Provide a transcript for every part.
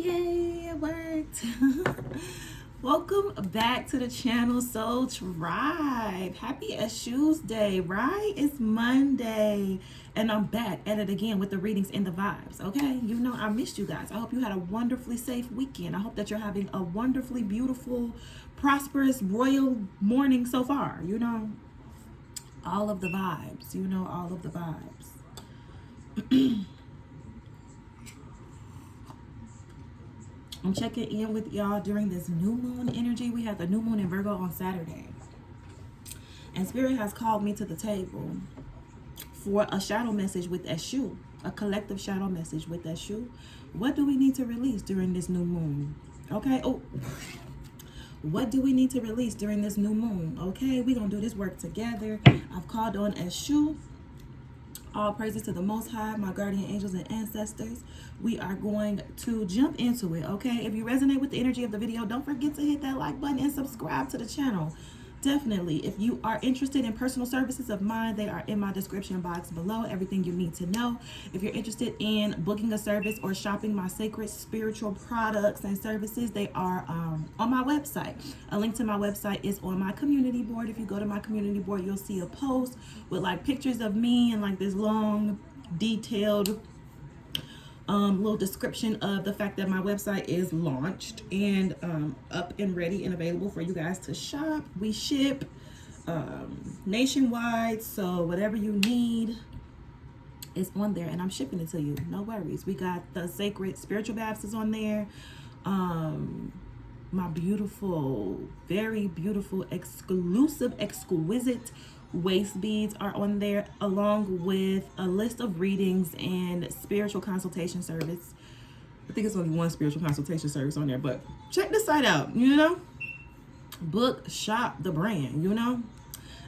Yay, it worked. Welcome back to the channel, Soul Tribe. Happy Eshu's Day, right? It's Monday, and I'm back at it again with the readings and the vibes, okay? You know, I missed you guys. I hope you had a wonderfully safe weekend. I hope that you're having a wonderfully beautiful, prosperous, royal morning so far. You know, all of the vibes. You know, all of the vibes. I'm checking in with y'all during this new moon energy. We had the new moon in Virgo on Saturday. And Spirit has called me to the table for a shadow message with Eshu, a collective shadow message with Eshu. What do we need to release during this new moon? Okay. Oh, what do we need to release during this new moon? Okay, we're going to do this work together. I've called on Eshu. All praises to the Most High, my guardian angels and ancestors. We are going to jump into it, okay? If you resonate with the energy of the video, don't forget to hit that like button and subscribe to the channel. Definitely. If you are interested in personal services of mine, they are in my description box below. Everything you need to know. If you're interested in booking a service or shopping my sacred spiritual products and services, they are on my website. A link to my website is on my community board. If you go to my community board, you'll see a post with like pictures of me and like this long, detailed little description of the fact that my website is launched and up and ready and available for you guys to shop. We ship nationwide, so whatever you need is on there, and I'm shipping it to you. No worries. We got the sacred spiritual baths is on there. My beautiful, very beautiful, exclusive, exquisite waist beads are on there, along with a list of readings and spiritual consultation service. I think it's only one spiritual consultation service on there, but check the site out, you know. Book, shop the brand, you know.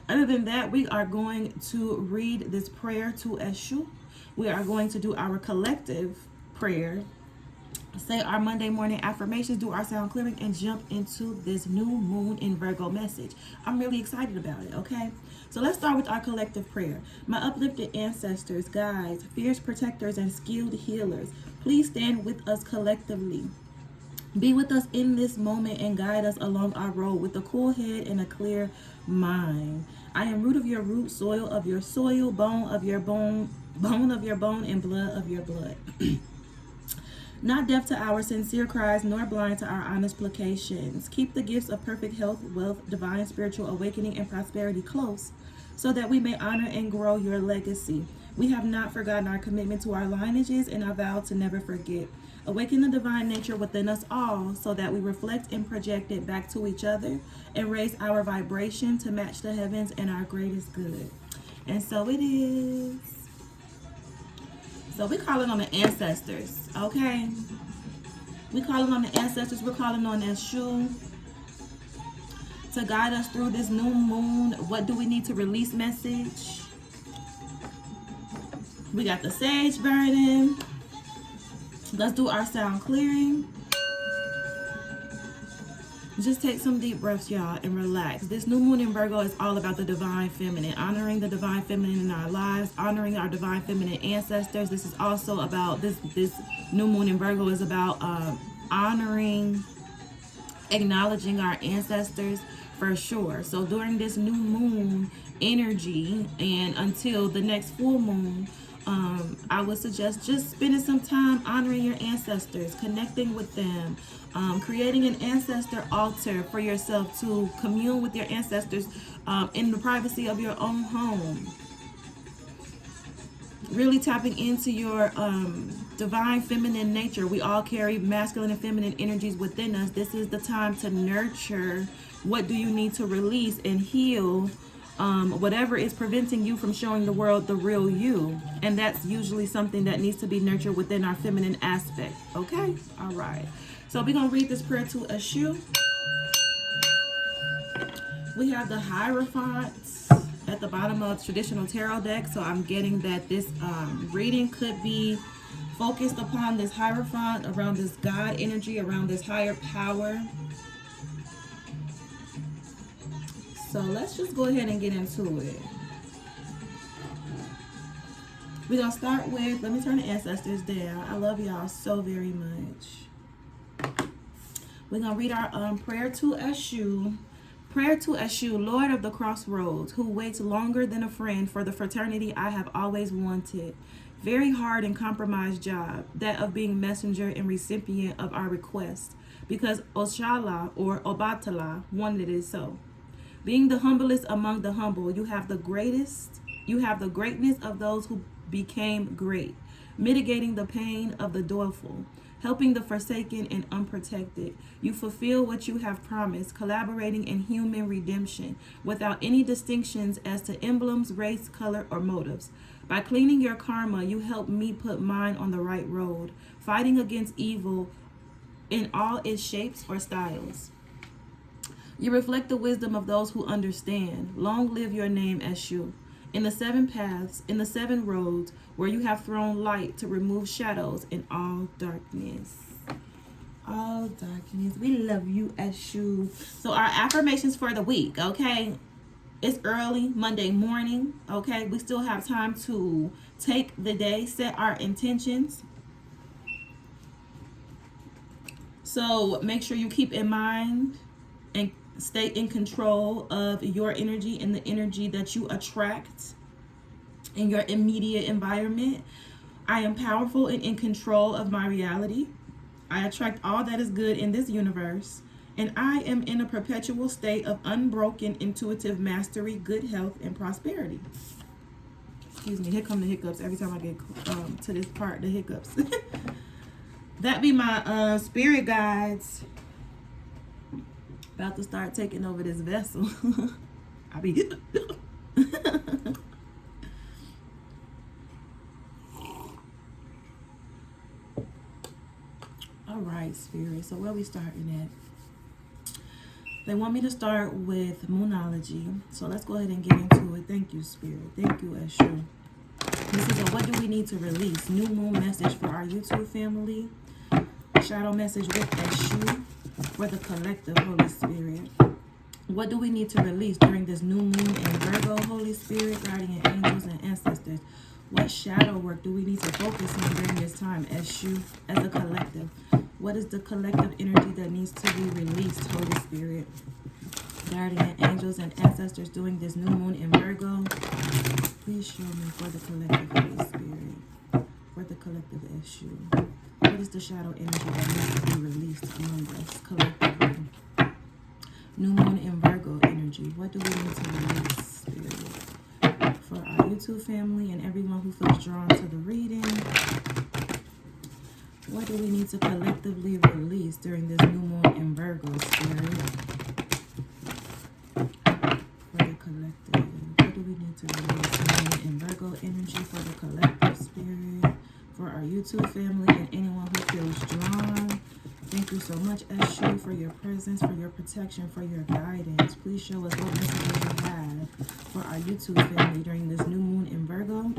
Other than that, we are going to read this prayer to Eshu. We are going to do our collective prayer, say our Monday morning affirmations, do our sound clearing, and jump into this new moon in Virgo message. I'm really excited about it, okay? So let's start with our collective prayer. My uplifted ancestors, guides, fierce protectors, and skilled healers, please stand with us collectively. Be with us in this moment and guide us along our road with a cool head and a clear mind. I am root of your root, soil of your soil, bone of your bone, bone of your bone, and blood of your blood. Not deaf to our sincere cries, nor blind to our honest placations. Keep the gifts of perfect health, wealth, divine spiritual awakening, and prosperity close, so that we may honor and grow your legacy. We have not forgotten our commitment to our lineages, and I vow to never forget. Awaken the divine nature within us all, so that we reflect and project it back to each other, and raise our vibration to match the heavens and our greatest good. And so it is. So we're calling on the ancestors, okay? We're calling on the ancestors. We're calling on Eshu to guide us through this new moon. What do we need to release message? We got the sage burning. Let's do our sound clearing. Just take some deep breaths, y'all, and relax. This new moon in Virgo is all about the divine feminine, honoring the divine feminine in our lives, honoring our divine feminine ancestors. This is also about this new moon in Virgo is about honoring, acknowledging our ancestors for sure. So during this new moon energy and until the next full moon, I would suggest just spending some time honoring your ancestors, connecting with them, creating an ancestor altar for yourself to commune with your ancestors in the privacy of your own home. Really tapping into your divine feminine nature. We all carry masculine and feminine energies within us. This is the time to nurture what do you need to release and heal whatever is preventing you from showing the world the real you. And that's usually something that needs to be nurtured within our feminine aspect. Okay? All right. So we're going to read this prayer to Eshu. We have the Hierophant at the bottom of traditional tarot deck. So I'm getting that this reading could be focused upon this Hierophant, around this God energy, around this higher power. So let's just go ahead and get into it. We're going to start with, let me turn the ancestors down. I love y'all so very much. We're going to read our prayer to Eshu. Prayer to Eshu, Lord of the Crossroads, who waits longer than a friend for the fraternity I have always wanted. Very hard and compromised job, that of being messenger and recipient of our request, because Oshala or Obatala wanted it so. Being the humblest among the humble, you have the greatness of those who became great, mitigating the pain of the doleful, helping the forsaken and unprotected. You fulfill what you have promised, collaborating in human redemption without any distinctions as to emblems, race, color, or motives. By cleaning your karma, you help me put mine on the right road, fighting against evil in all its shapes or styles. You reflect the wisdom of those who understand. Long live your name, Eshu. In the 7 paths, in the 7 roads, where you have thrown light to remove shadows in all darkness. All darkness. We love you, Eshu. So our affirmations for the week, okay? It's early, Monday morning, okay? We still have time to take the day, set our intentions. So make sure you keep in mind and stay in control of your energy and the energy that you attract in your immediate environment. I am powerful and in control of my reality. I attract all that is good in this universe. And I am in a perpetual state of unbroken intuitive mastery, good health, and prosperity. Excuse me, here come the hiccups. Every time I get to this part, the hiccups. That be my spirit guides. About to start taking over this vessel. I be all right, spirit. So where we starting at? They want me to start with Moonology. So let's go ahead and get into it. Thank you, spirit. Thank you, Eshu. This is a what do we need to release? New moon message for our YouTube family. Shadow message with Eshu for the collective, Holy Spirit. What do we need to release during this new moon in Virgo, Holy Spirit, guardian angels, and ancestors? What shadow work do we need to focus on during this time, Eshu, as a collective? What is the collective energy that needs to be released, Holy Spirit? Guardian angels and ancestors doing this new moon in Virgo. Please show me for the collective, Holy Spirit. For the collective, Eshu. What is the shadow energy that needs to be released among us collectively? New moon in Virgo energy. What do we need to release, spirit? For our YouTube family and everyone who feels drawn to the reading. What do we need to collectively release during this new moon in Virgo, spirit? For the collective. What do we need to release? New moon in Virgo energy for the collective, spirit. For our YouTube family and anyone who feels drawn. Thank you so much, Eshu, for your presence, for your protection, for your guidance. Please show us what messages you have for our YouTube family during this new moon in Virgo.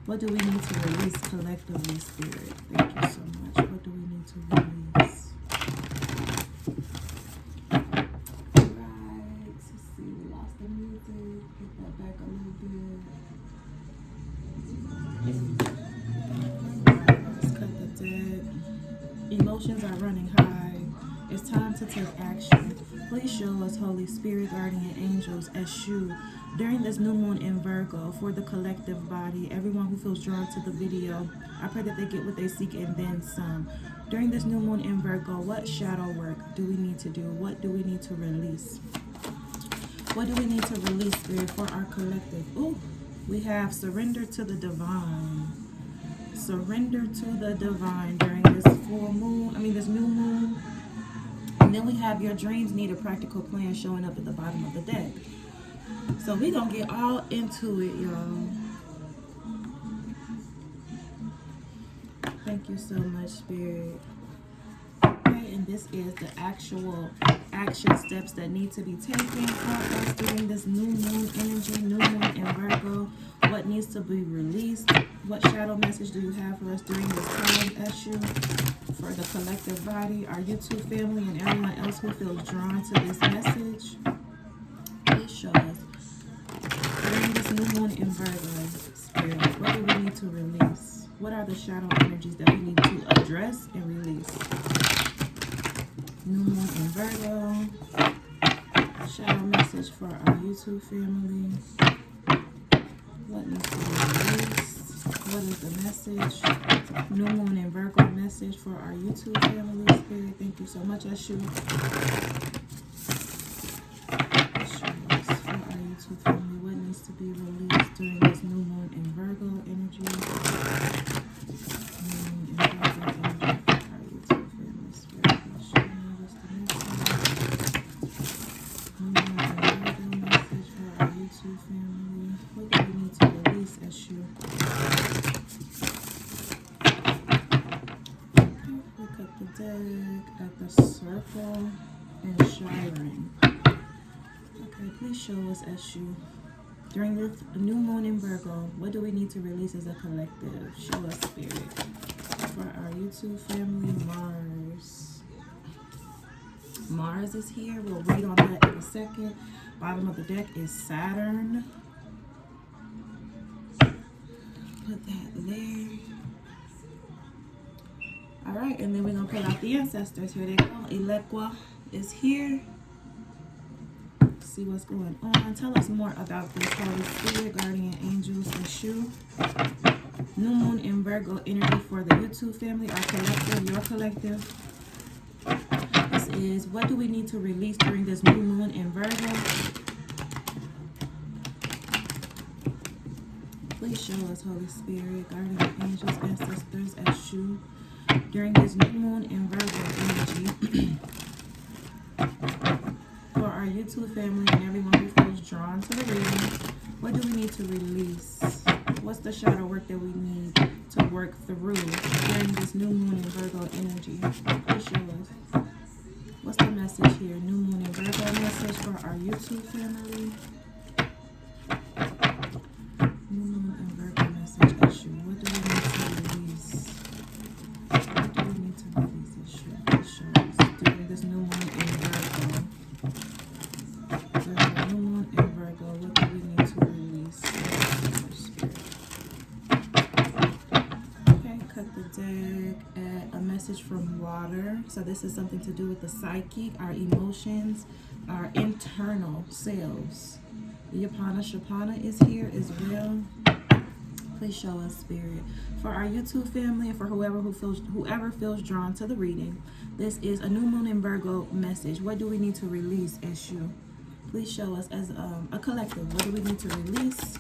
What do we need to release collectively, spirit? Thank you so much. What do we need to release? Right. Let's see. We lost the music. Get that back a little bit. Let's cut the deck. Emotions are running high. It's time to take action. Please show us, Holy Spirit, guardian angels, Eshu, during this new moon in Virgo for the collective body. Everyone who feels drawn to the video, I pray that they get what they seek and then some. During this new moon in Virgo, what shadow work do we need to do? What do we need to release? What do we need to release, spirit, for our collective? Oh, we have surrender to the divine. Surrender to the divine during this this new moon. And then we have your dreams need a practical plan showing up at the bottom of the deck. So we're going to get all into it, y'all. Thank you so much, Spirit. Okay, and this is the actual action steps that need to be taken for us during this new moon energy, new moon in Virgo. What needs to be released? What shadow message do you have for us during this time, Eshu? For the collective body, our YouTube family, and everyone else who feels drawn to this message. Please show us. During this new moon in Virgo, Spirit, what do we need to release? What are the shadow energies that we need to address and release? New Moon in Virgo. Shadow message for our YouTube family. What needs to be released? What is the message? New Moon in Virgo message for our YouTube family. Spirit, thank you so much, Eshu. For our YouTube family, what needs to be released during this new moon in Virgo energy? New moon in Virgo energy for our YouTube family. Spirit, show me what's the message. New moon in Virgo message for our YouTube family. What do we need to release, Eshu? We cut the deck at the circle and shining. Okay, please show us, Eshu. During this new moon in Virgo, what do we need to release as a collective? Show us, Spirit. For our YouTube family, Mars. Mars is here. We'll read on that in a second. Bottom of the deck is Saturn. Put that there. All right, and then we're going to pull out the ancestors. Here they go. Elequa is here. See what's going on. Tell us more about this Holy Spirit, guardian angels, Eshu. New moon in Virgo energy for the YouTube family, our collective, your collective. This is what do we need to release during this new moon in Virgo? Please show us, Holy Spirit, guardian angels, ancestors, Eshu. During this new moon in Virgo energy. For our YouTube family and everyone who feels drawn to the reading, what do we need to release? What's the shadow work that we need to work through during this new moon in Virgo energy? Please show us. What's the message here? New moon in Virgo message for our YouTube family. New moon in Virgo message, Eshu. What do we need to release? What do we need to release, Eshu? Please show us. During this new moon in Virgo. New moon in Virgo, what do we need to release? Okay, cut the deck at a message from water. So this is something to do with the psyche, our emotions, our internal selves. Yapana Shapana is here as well. Please show us, Spirit. For our YouTube family and for whoever feels drawn to the reading, this is a new moon in Virgo message. What do we need to release, Eshu? Please show us as a collective. What do we need to release?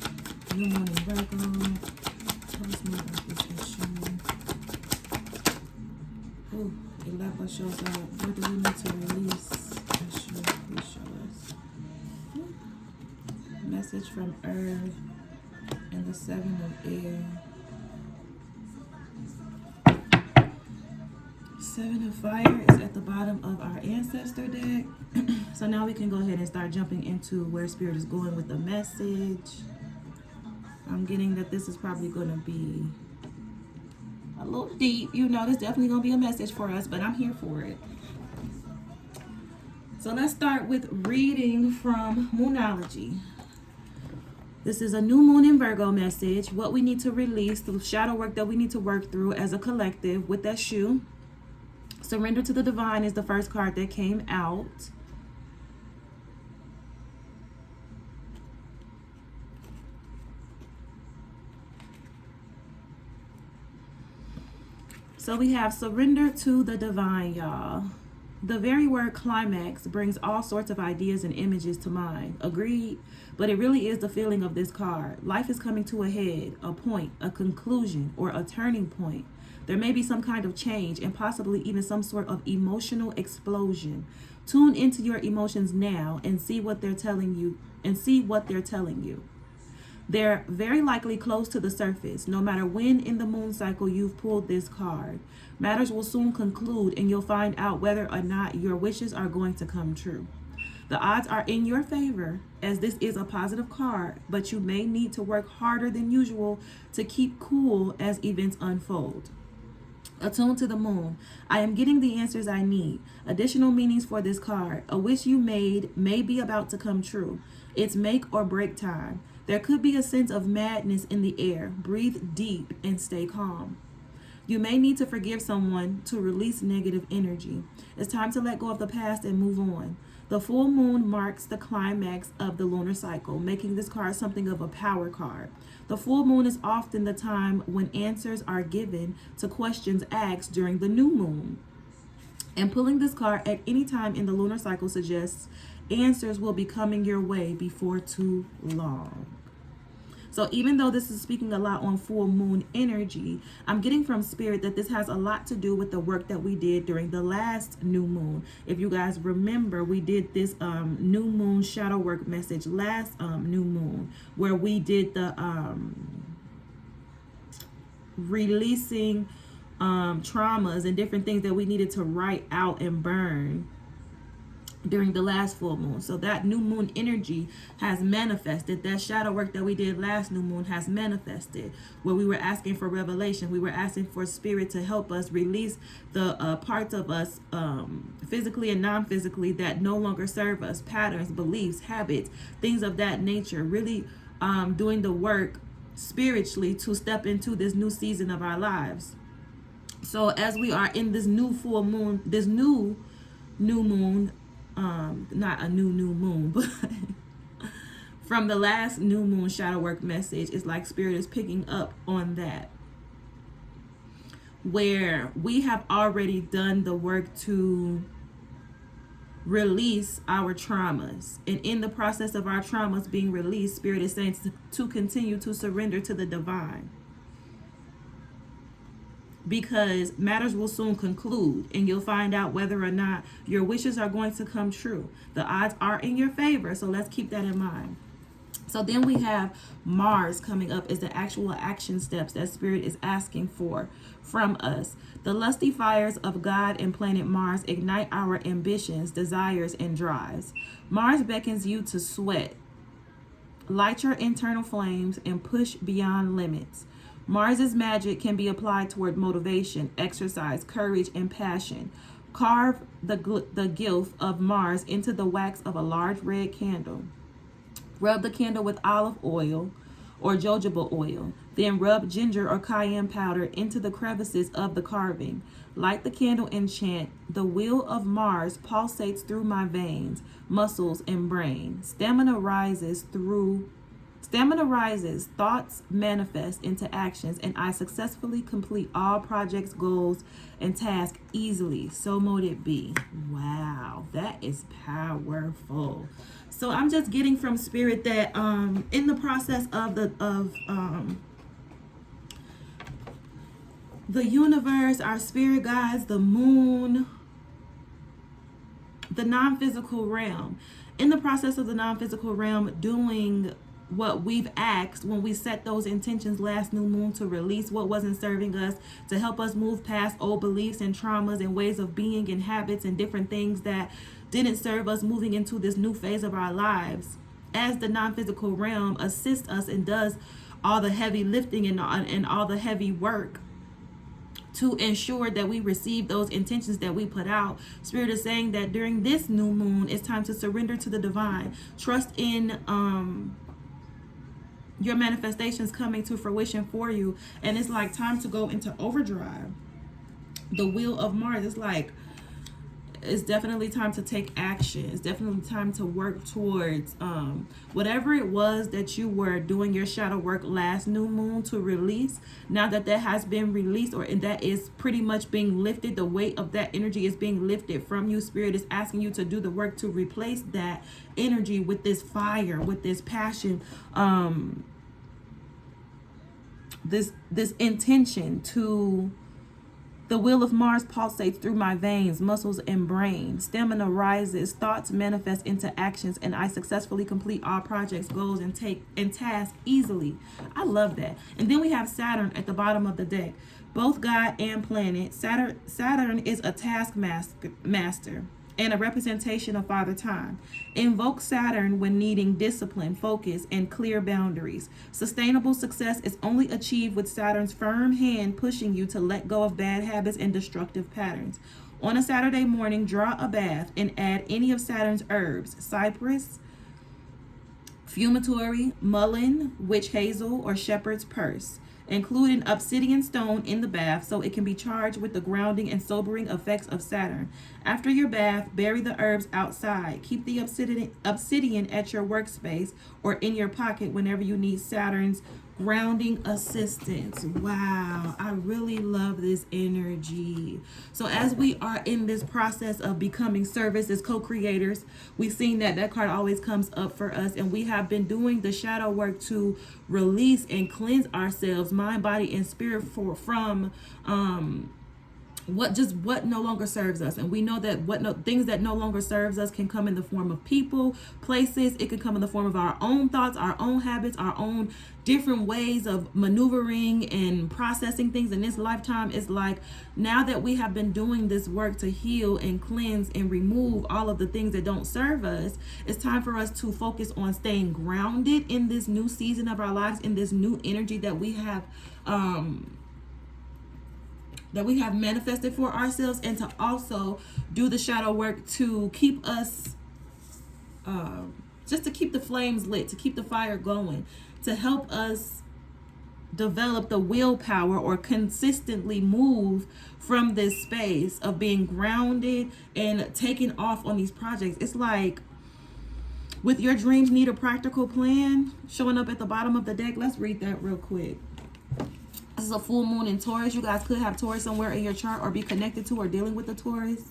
New moon in Virgo. Tell us more about this issue. Oh, Elequa shows up. What do we need to release? Issue. Please show us. Message from Earth and the Seven of Air. Seven of Fire is at the bottom of our ancestor deck. So now we can go ahead and start jumping into where Spirit is going with the message. I'm getting that this is probably going to be a little deep. You know, there's definitely going to be a message for us, but I'm here for it. So let's start with reading from Moonology. This is a new moon in Virgo message. What we need to release, the shadow work that we need to work through as a collective with that shoe. Surrender to the Divine is the first card that came out. So we have surrender to the divine, y'all. The very word climax brings all sorts of ideas and images to mind. Agreed? But it really is the feeling of this card. Life is coming to a head, a point, a conclusion, or a turning point. There may be some kind of change and possibly even some sort of emotional explosion. Tune into your emotions now and see what they're telling you They're very likely close to the surface, no matter when in the moon cycle you've pulled this card. Matters will soon conclude and you'll find out whether or not your wishes are going to come true. The odds are in your favor, as this is a positive card, but you may need to work harder than usual to keep cool as events unfold. Attuned to the moon. I am getting the answers I need. Additional meanings for this card. A wish you made may be about to come true. It's make or break time. There could be a sense of madness in the air. Breathe deep and stay calm. You may need to forgive someone to release negative energy. It's time to let go of the past and move on. The full moon marks the climax of the lunar cycle, making this card something of a power card. The full moon is often the time when answers are given to questions asked during the new moon. And pulling this card at any time in the lunar cycle suggests answers will be coming your way before too long. So even though this is speaking a lot on full moon energy, I'm getting from Spirit that this has a lot to do with the work that we did during the last new moon. If you guys remember, we did this new moon shadow work message last new moon, where we did the releasing traumas and different things that we needed to write out and burn during the last full moon. So that new moon energy has manifested. That shadow work that we did last new moon has manifested, where we were asking for revelation. We were asking for Spirit to help us release the parts of us, physically and non-physically, that no longer serve us, patterns, beliefs, habits, things of that nature. Really doing the work spiritually to step into this new season of our lives. So as we are in this new full moon, this new moon, not a new moon, but from the last new moon shadow work message, it's like Spirit is picking up on that, where we have already done the work to release our traumas, and in the process of our traumas being released, Spirit is saying to continue to surrender to the divine, because matters will soon conclude and you'll find out whether or not your wishes are going to come true. The odds are in your favor, so let's keep that in mind. So then we have Mars coming up as the actual action steps that Spirit is asking for from us. The lusty fires of God and planet Mars ignite our ambitions, desires, and drives. Mars beckons you to sweat, light your internal flames, and push beyond limits. Mars's magic can be applied toward motivation, exercise, courage, and passion. Carve the glyph of Mars into the wax of a large red candle. Rub the candle with olive oil or jojoba oil. Then rub ginger or cayenne powder into the crevices of the carving. Light the candle and chant, "The wheel of Mars pulsates through my veins, muscles, and brain. Stamina rises, thoughts manifest into actions, and I successfully complete all projects, goals, and tasks easily. So mote it be." Wow, that is powerful. So I'm just getting from Spirit that in the process of the universe, our spirit guides, the moon, the non-physical realm, in the process of the non-physical realm doing what we've asked when we set those intentions last new moon, to release what wasn't serving us, to help us move past old beliefs and traumas and ways of being and habits and different things that didn't serve us, moving into this new phase of our lives. As the non-physical realm assists us and does all the heavy lifting and all the heavy work to ensure that we receive those intentions that we put out, Spirit is saying that during this new moon, it's time to surrender to the divine. Trust in your manifestations coming to fruition for you. And it's like time to go into overdrive. The wheel of Mars, it's like, it's definitely time to take action. It's definitely time to work towards whatever it was that you were doing your shadow work last new moon to release. Now that has been released, or that is pretty much being lifted, the weight of that energy is being lifted from you. Spirit is asking you to do the work to replace that energy with this fire, with this passion, this intention to... The wheel of Mars pulsates through my veins, muscles, and brain. Stamina rises, thoughts manifest into actions, and I successfully complete all projects, goals, and tasks easily. I love that. And then we have Saturn at the bottom of the deck. Both God and planet. Saturn is a taskmaster and a representation of Father Time. Invoke Saturn when needing discipline, focus, and clear boundaries. Sustainable success is only achieved with Saturn's firm hand pushing you to let go of bad habits and destructive patterns. On a Saturday morning, draw a bath and add any of Saturn's herbs: cypress, fumitory, mullein, witch hazel, or shepherd's purse. including obsidian stone in the bath so it can be charged with the grounding and sobering effects of Saturn. After your bath, bury the herbs outside. Keep the obsidian at your workspace or in your pocket whenever you need Saturn's grounding assistance. Wow, I really love this energy. So as we are in this process of becoming service as co-creators, we've seen that card always comes up for us, and we have been doing the shadow work to release and cleanse ourselves, mind, body, and spirit from what no longer serves us. And we know that things that no longer serves us can come in the form of people, places. It can come in the form of our own thoughts, our own habits, our own different ways of maneuvering and processing things in this lifetime. Is like, now that we have been doing this work to heal and cleanse and remove all of the things that don't serve us, it's time for us to focus on staying grounded in this new season of our lives, in this new energy that we have manifested for ourselves, and to also do the shadow work to keep us, just to keep the flames lit, to keep the fire going, to help us develop the willpower or consistently move from this space of being grounded and taking off on these projects. It's like, with your dreams need a practical plan, showing up at the bottom of the deck. Let's read that real quick. This is a full moon in Taurus. You guys could have Taurus somewhere in your chart or be connected to or dealing with the Taurus.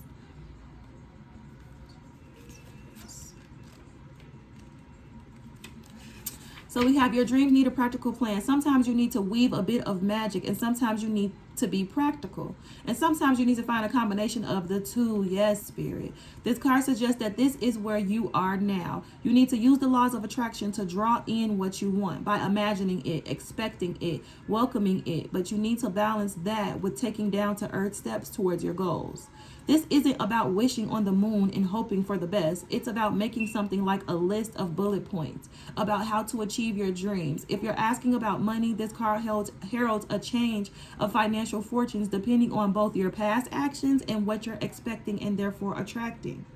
So we have, your dreams need a practical plan. Sometimes you need to weave a bit of magic, and sometimes you need to be practical. And sometimes you need to find a combination of the two. Yes, Spirit. This card suggests that this is where you are now. You need to use the laws of attraction to draw in what you want by imagining it, expecting it, welcoming it. But you need to balance that with taking down to earth steps towards your goals. This isn't about wishing on the moon and hoping for the best. It's about making something like a list of bullet points about how to achieve your dreams. If you're asking about money, this card heralds a change of financial fortunes depending on both your past actions and what you're expecting and therefore attracting.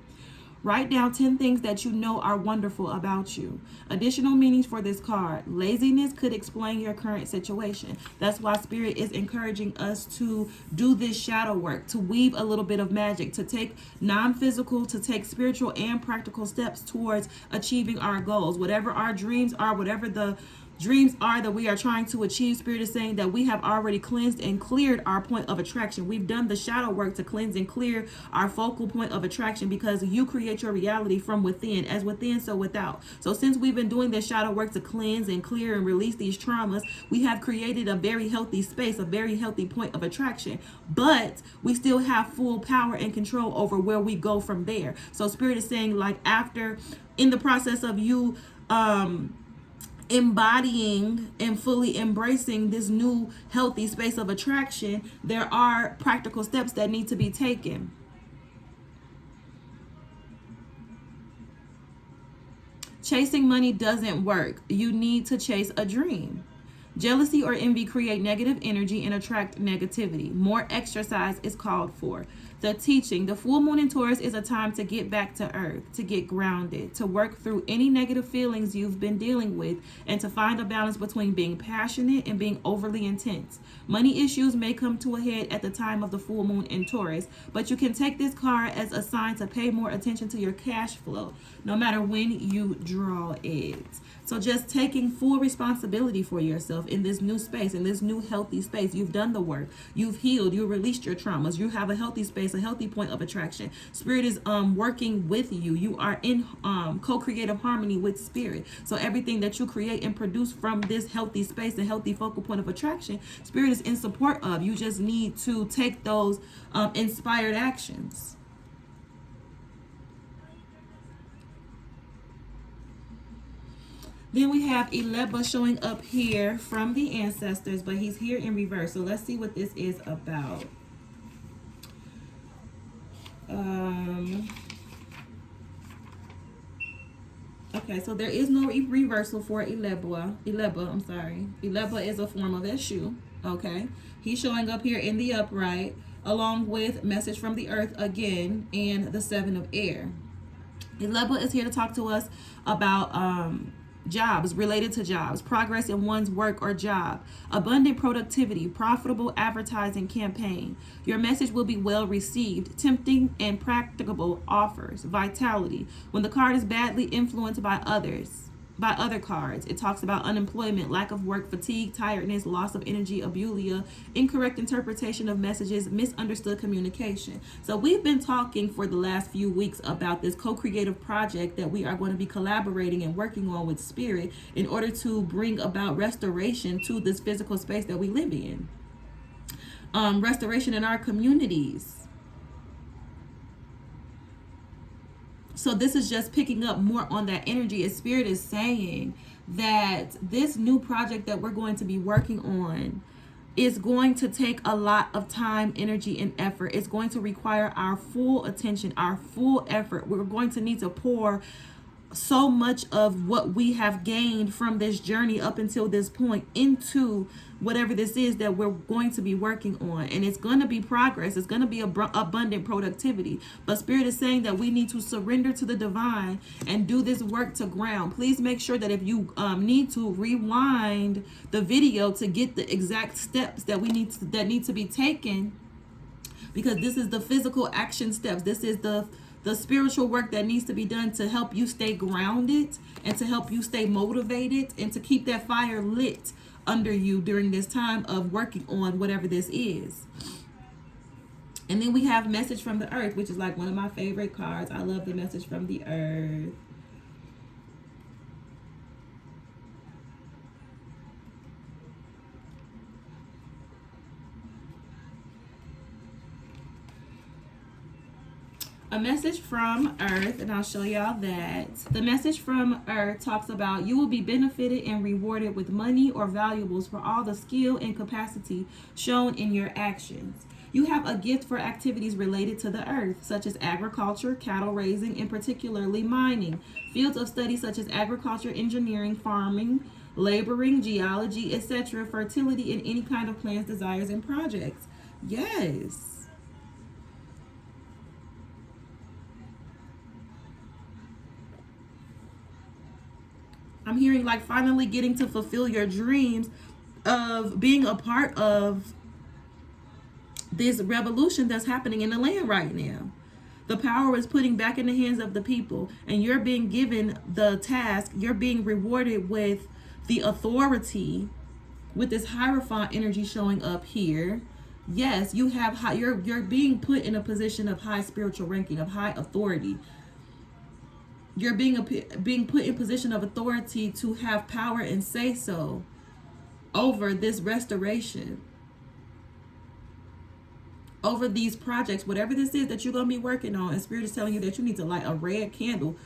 Write down 10 things that you know are wonderful about you. Additional meanings for this card. Laziness could explain your current situation. That's why Spirit is encouraging us to do this shadow work, to weave a little bit of magic, to take non-physical, to take spiritual and practical steps towards achieving our goals. Whatever our dreams are, whatever the dreams are that we are trying to achieve, Spirit is saying that we have already cleansed and cleared our point of attraction. We've done the shadow work to cleanse and clear our focal point of attraction, because you create your reality from within. As within, so without. So since we've been doing this shadow work to cleanse and clear and release these traumas, we have created a very healthy space, a very healthy point of attraction. But we still have full power and control over where we go from there. So Spirit is saying, like, after, in the process of you embodying and fully embracing this new healthy space of attraction, there are practical steps that need to be taken. Chasing money doesn't work. You need to chase a dream. Jealousy or envy create negative energy and attract negativity. More exercise is called for. The teaching. The full moon in Taurus is a time to get back to earth, to get grounded, to work through any negative feelings you've been dealing with, and to find a balance between being passionate and being overly intense. Money issues may come to a head at the time of the full moon in Taurus, but you can take this card as a sign to pay more attention to your cash flow, no matter when you draw it. So just taking full responsibility for yourself in this new space, in this new healthy space. You've done the work. You've healed. You released your traumas. You have a healthy space, a healthy point of attraction. Spirit is working with you. You are in co-creative harmony with Spirit. So everything that you create and produce from this healthy space, a healthy focal point of attraction, Spirit is in support of. You just need to take those inspired actions. Then we have Eleba showing up here from the ancestors, but he's here in reverse. So let's see what this is about. Okay, so there is no reversal for Eleba. Eleba is a form of Eshu. Okay, he's showing up here in the upright, along with message from the earth again and the 7 of air. Eleba is here to talk to us about jobs, related to jobs, progress in one's work or job, abundant productivity, profitable advertising campaign. Your message will be well received, tempting and practicable offers, vitality. When the card is badly influenced by other cards, it talks about unemployment, lack of work, fatigue, tiredness, loss of energy, abulia, incorrect interpretation of messages, misunderstood communication. So we've been talking for the last few weeks about this co-creative project that we are going to be collaborating and working on with Spirit in order to bring about restoration to this physical space that we live in. Restoration in our communities. So this is just picking up more on that energy. As Spirit is saying that this new project that we're going to be working on is going to take a lot of time, energy, and effort. It's going to require our full attention, our full effort. We're going to need to pour so much of what we have gained from this journey up until this point into whatever this is that we're going to be working on. And it's going to be progress. It's going to be abundant productivity. But Spirit is saying that we need to surrender to the divine and do this work to ground. Please make sure that if you need to rewind the video to get the exact steps that need to be taken, because this is the physical action steps. This is the spiritual work that needs to be done to help you stay grounded and to help you stay motivated and to keep that fire lit under you during this time of working on whatever this is. And then we have Message from the Earth, which is like one of my favorite cards. I love the Message from the Earth. A message from Earth, and I'll show y'all that. The message from Earth talks about you will be benefited and rewarded with money or valuables for all the skill and capacity shown in your actions. You have a gift for activities related to the earth, such as agriculture, cattle raising, and particularly mining. Fields of study such as agriculture, engineering, farming, laboring, geology, etc., fertility, and any kind of plans, desires, and projects. Yes. I'm hearing like finally getting to fulfill your dreams of being a part of this revolution that's happening in the land right now. The power is putting back in the hands of the people, and you're being given the task. You're being rewarded with the authority, with this Hierophant energy showing up here. Yes, you have high, you're being put in a position of high spiritual ranking, of high authority. You're being put in position of authority to have power and say so over this restoration, over these projects, whatever this is that you're going to be working on. And Spirit is telling you that you need to light a red candle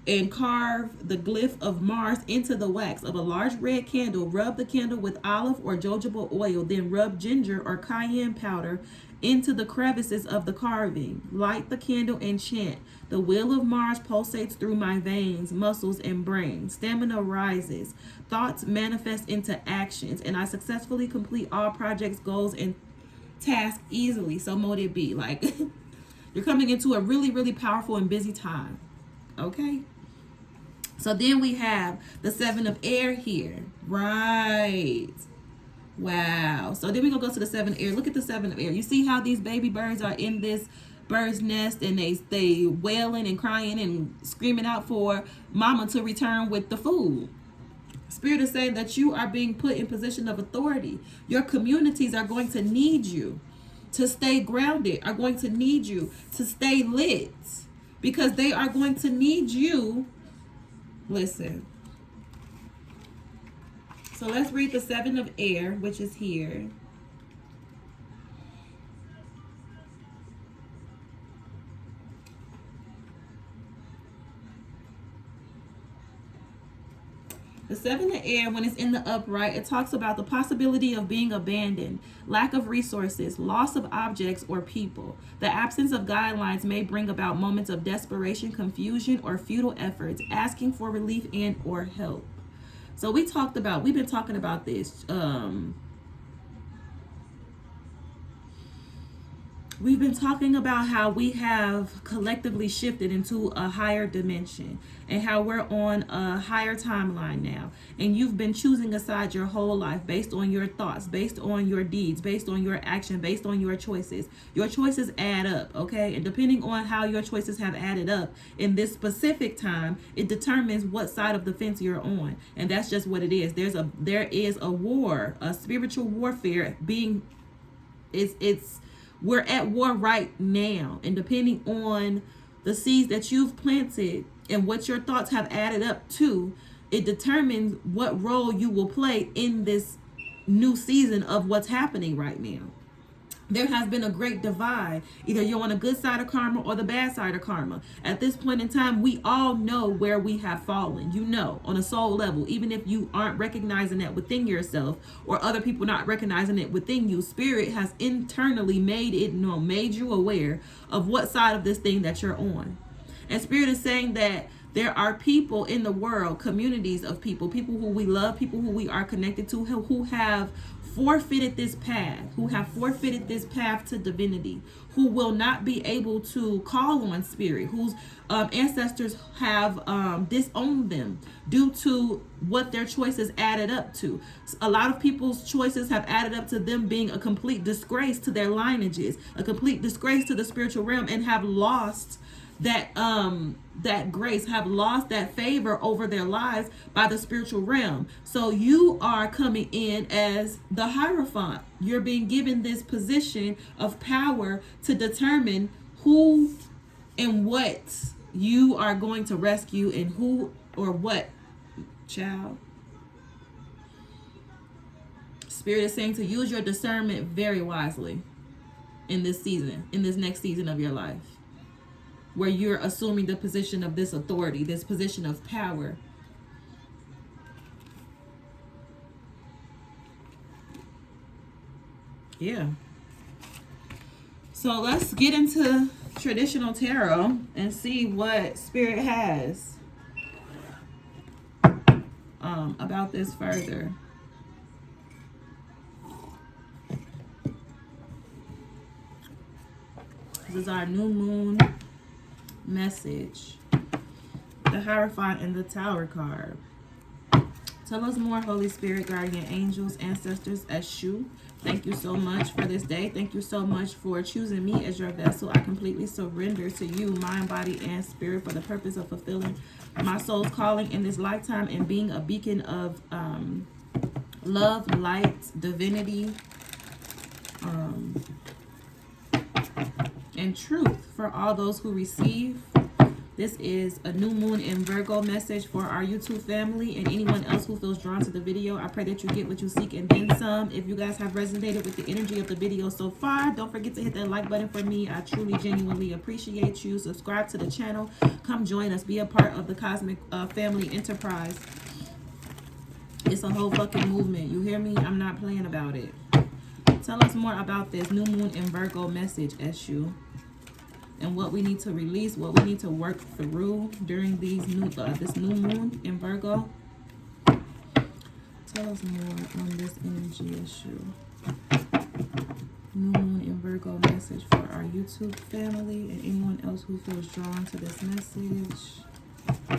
and carve the glyph of Mars into the wax of a large red candle. Rub the candle with olive or jojoba oil, then rub ginger or cayenne powder into the crevices of the carving. Light the candle and chant. The wheel of Mars pulsates through my veins, muscles, and brain. Stamina rises. Thoughts manifest into actions, and I successfully complete all projects, goals, and tasks easily. So mote it be. Like, you're coming into a really, really powerful and busy time. Okay? So then we have the Seven of Air here. Right. Wow. So then we're going to go to the Seven of Air. Look at the Seven of Air. You see how these baby birds are in this bird's nest, and they wailing and crying and screaming out for mama to return with the food. Spirit is saying that you are being put in position of authority. Your communities are going to need you to stay grounded, are going to need you to stay lit, because they are going to need you. Listen. So let's read the Seven of Air, which is here. The Seven of Air, when it's in the upright, it talks about the possibility of being abandoned, lack of resources, loss of objects or people. The absence of guidelines may bring about moments of desperation, confusion, or futile efforts, asking for relief and or help. So we've been talking about this. We've been talking about how we have collectively shifted into a higher dimension and how we're on a higher timeline now. And you've been choosing a side your whole life based on your thoughts, based on your deeds, based on your action, based on your choices. Your choices add up, okay? And depending on how your choices have added up in this specific time, it determines what side of the fence you're on. And that's just what it is. There is a war, a spiritual warfare being we're at war right now, and depending on the seeds that you've planted and what your thoughts have added up to, it determines what role you will play in this new season of what's happening right now. There has been a great divide. Either you're on a good side of karma or the bad side of karma. At this point in time, we all know where we have fallen. You know, on a soul level, even if you aren't recognizing that within yourself or other people not recognizing it within you, Spirit has internally made it known, made you aware of what side of this thing that you're on. And Spirit is saying that there are people in the world, communities of people who we love, people who we are connected to, who have forfeited this path, to divinity, who will not be able to call on Spirit, whose ancestors have disowned them due to what their choices added up to. A lot of people's choices have added up to them being a complete disgrace to their lineages, a complete disgrace to the spiritual realm, and have lost that grace, have lost that favor over their lives by the spiritual realm. So you are coming in as the Hierophant. You're being given this position of power to determine who and what you are going to rescue and who or what, child. Spirit is saying to use your discernment very wisely in this season, in this next season of your life, where you're assuming the position of this authority, this position of power. Yeah. So let's get into traditional tarot and see what Spirit has about this further. This is our new moon message, the Hierophant and the Tower card. Tell us more, Holy Spirit, guardian angels, ancestors, Eshu. Thank you so much for this day. Thank you so much for choosing me as your vessel. I completely surrender to you, mind, body, and spirit, for the purpose of fulfilling my soul's calling in this lifetime and being a beacon of love, light, divinity, and truth for all those who receive. This is a new moon in Virgo message for our YouTube family and anyone else who feels drawn to the video. I pray that you get what you seek and then some. If you guys have resonated with the energy of the video so far, don't forget to hit that like button for me. I truly, genuinely appreciate you. Subscribe to the channel. Come join us. Be a part of the Cosmic Family Enterprise. It's a whole fucking movement. You hear me? I'm not playing about it. Tell us more about this new moon in Virgo message, Eshu, and what we need to release, what we need to work through during these this new moon in Virgo. Tell us more on this energy, Eshu. New moon in Virgo message for our YouTube family and anyone else who feels drawn to this message. Tell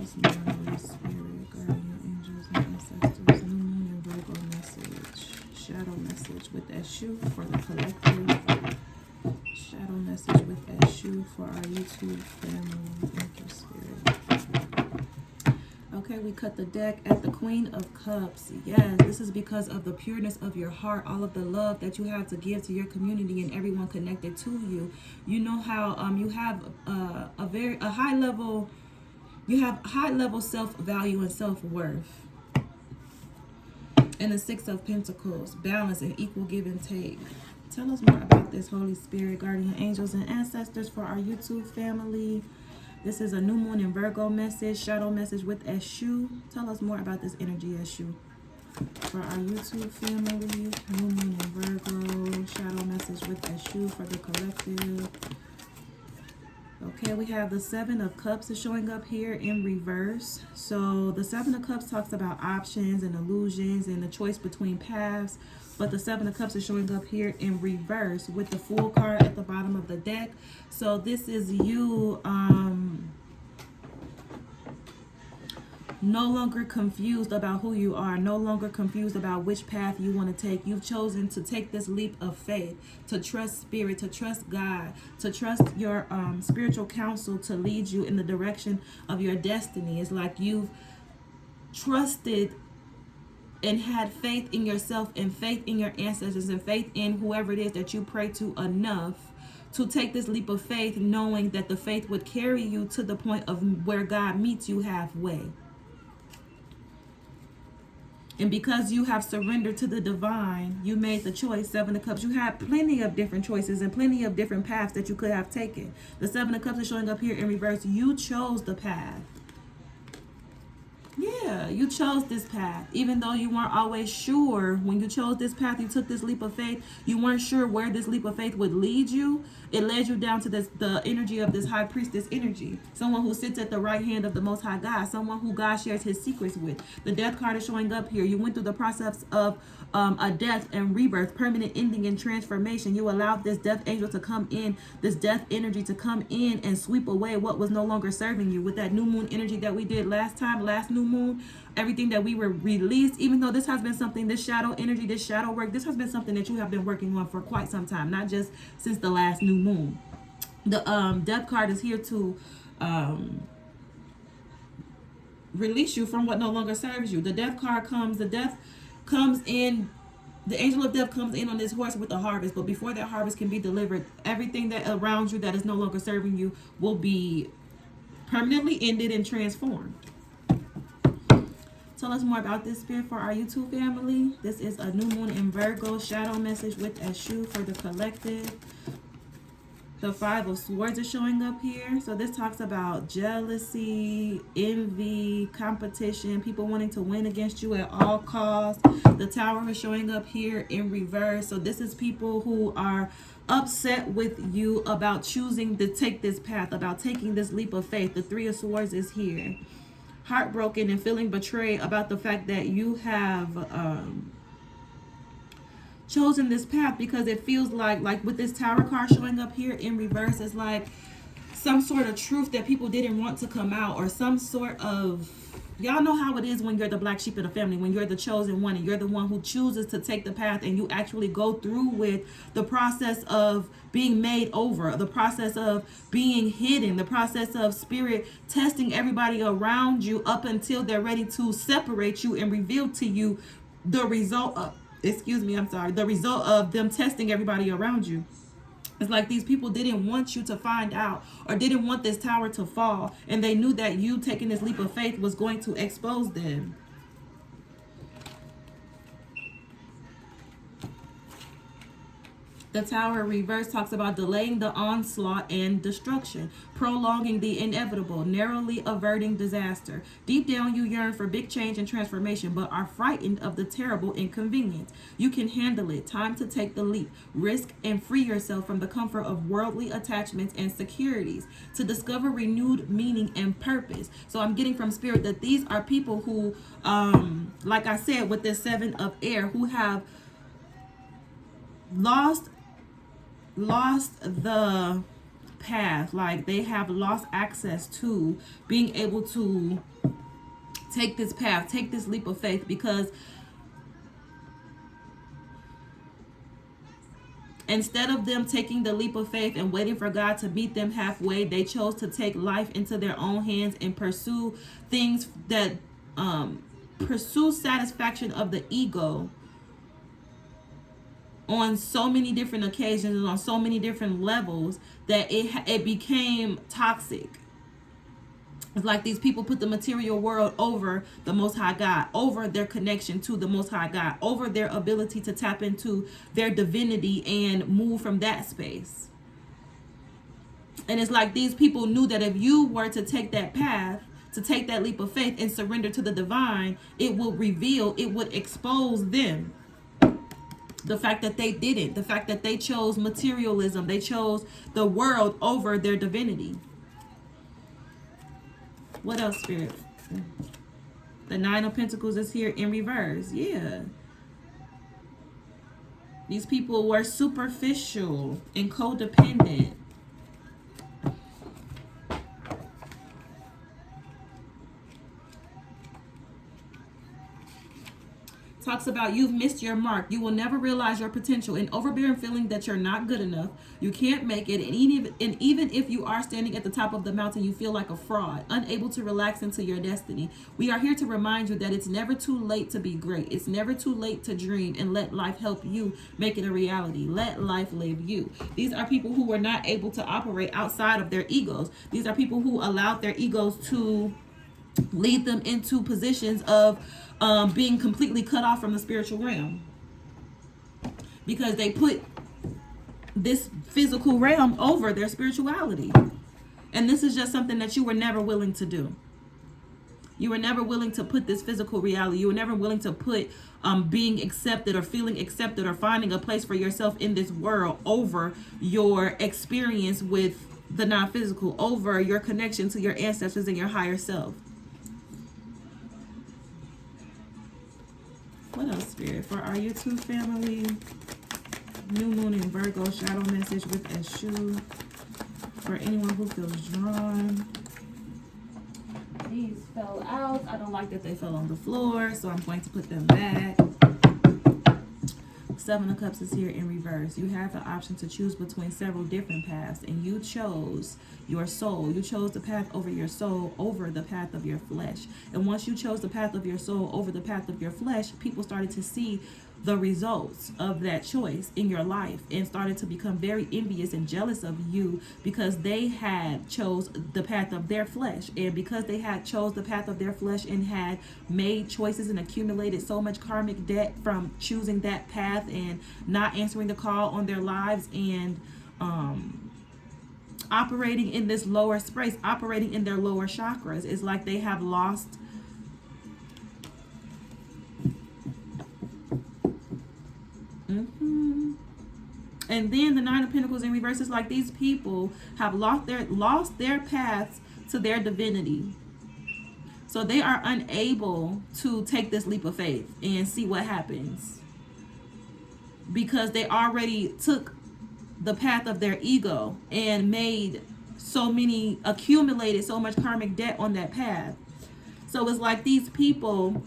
us more, Holy Spirit, guardian angels, and ancestors. New moon in Virgo message. Shadow message with Eshu for the collective. Shadow message with Eshu for our YouTube family. Thank you, Spirit. Okay, we cut the deck at the Queen of Cups. Yes, this is because of the pureness of your heart, all of the love that you have to give to your community and everyone connected to you. You know how you have a high level, self-value and self-worth. And the Six of Pentacles, balance and equal give and take. Tell us more about this, Holy Spirit, guardian angels, and ancestors for our YouTube family. This is a new moon in Virgo message, shadow message with Eshu. Tell us more about this energy, Eshu, for our YouTube family. New moon in Virgo, shadow message with Eshu for the collective. Okay, we have the Seven of Cups is showing up here in reverse. So the Seven of Cups talks about options and illusions and the choice between paths. But the Seven of Cups is showing up here in reverse with the Fool card at the bottom of the deck. So this is you no longer confused about who you are, no longer confused about which path you want to take. You've chosen to take this leap of faith, to trust spirit, to trust God, to trust your spiritual counsel to lead you in the direction of your destiny. It's like you've trusted and had faith in yourself and faith in your ancestors and faith in whoever it is that you pray to enough to take this leap of faith, knowing that the faith would carry you to the point of where God meets you halfway. And because you have surrendered to the divine, you made the choice, Seven of Cups. You had plenty of different choices and plenty of different paths that you could have taken. The Seven of Cups is showing up here in reverse. You chose the path. Yeah, you chose this path. Even though you weren't always sure when you chose this path, you took this leap of faith. You weren't sure where this leap of faith would lead you. It led you down to the energy of this high priestess energy. Someone who sits at the right hand of the Most High God. Someone who God shares his secrets with. The Death card is showing up here. You went through the process of a death and rebirth, permanent ending and transformation. You allowed this death angel to come in, this death energy to come in and sweep away what was no longer serving you. With that new moon energy that we did last new moon, everything that we were released, even though this has been something, this shadow energy, this shadow work, this has been something that you have been working on for quite some time, not just since the last new moon. The Death card is here to release you from what no longer serves you. The Death card comes, the death comes in, the angel of death comes in on this horse with a harvest, but before that harvest can be delivered, everything that around you that is no longer serving you will be permanently ended and transformed. Tell us more about this, Spirit, for our YouTube family. This is a new moon in Virgo shadow message with Eshu for the collective. The Five of Swords is showing up here. So this talks about jealousy, envy, competition, people wanting to win against you at all costs. The Tower is showing up here in reverse. So this is people who are upset with you about choosing to take this path, about taking this leap of faith. The Three of Swords is here. Heartbroken and feeling betrayed about the fact that you have chosen this path, because it feels like with this Tower card showing up here in reverse, it's like some sort of truth that people didn't want to come out, or some sort of, y'all know how it is when you're the black sheep of the family, when you're the chosen one and you're the one who chooses to take the path, and you actually go through with the process of being made over, the process of being hidden, the process of spirit testing everybody around you up until they're ready to separate you and reveal to you the result of, the result of them testing everybody around you. It's like these people didn't want you to find out, or didn't want this tower to fall, and they knew that you taking this leap of faith was going to expose them. The Tower reverse talks about delaying the onslaught and destruction, prolonging the inevitable, narrowly averting disaster. Deep down, you yearn for big change and transformation, but are frightened of the terrible inconvenience. You can handle it. Time to take the leap, risk, and free yourself from the comfort of worldly attachments and securities to discover renewed meaning and purpose. So I'm getting from Spirit that these are people who, like I said, with this Seven of Air, who have lost the path. Like they have lost access to being able to take this path, take this leap of faith, because instead of them taking the leap of faith and waiting for God to meet them halfway, they chose to take life into their own hands and pursue things that pursue satisfaction of the ego on so many different occasions and on so many different levels that it became toxic. It's like these people put the material world over the Most High God, over their connection to the Most High God, over their ability to tap into their divinity and move from that space. And it's like these people knew that if you were to take that path, to take that leap of faith and surrender to the divine, it will reveal, it would expose them. The fact that they didn't. The fact that they chose materialism. They chose the world over their divinity. What else, Spirit? The Nine of Pentacles is here in reverse. Yeah. These people were superficial and codependent. Talks about you've missed your mark. You will never realize your potential. An overbearing feeling that you're not good enough. You can't make it. And even if you are standing at the top of the mountain, you feel like a fraud, unable to relax into your destiny. We are here to remind you that it's never too late to be great. It's never too late to dream, and let life help you make it a reality. Let life live you. These are people who were not able to operate outside of their egos. These are people who allowed their egos to lead them into positions of being completely cut off from the spiritual realm, because they put this physical realm over their spirituality. And this is just something that you were never willing to do. You were never willing to put this physical reality. You were never willing to put being accepted or feeling accepted or finding a place for yourself in this world over your experience with the non-physical, over your connection to your ancestors and your higher self. What else, Spirit? For our YouTube family, New Moon in Virgo, shadow message with Eshu. For anyone who feels drawn. These fell out. I don't like that they fell on the floor, so I'm going to put them back. Seven of Cups is here in reverse. You have the option to choose between several different paths, and you chose your soul. You chose the path over your soul over the path of your flesh. And once you chose the path of your soul over the path of your flesh, people started to see the results of that choice in your life and started to become very envious and jealous of you, because they had chose the path of their flesh. And because they had chose the path of their flesh and had made choices and accumulated so much karmic debt from choosing that path and not answering the call on their lives, and operating in this lower space, operating in their lower chakras, it's like they have lost And then the Nine of Pentacles in reverse is like these people have lost their paths to their divinity. So they are unable to take this leap of faith and see what happens, because they already took the path of their ego and accumulated so much karmic debt on that path. So it's like these people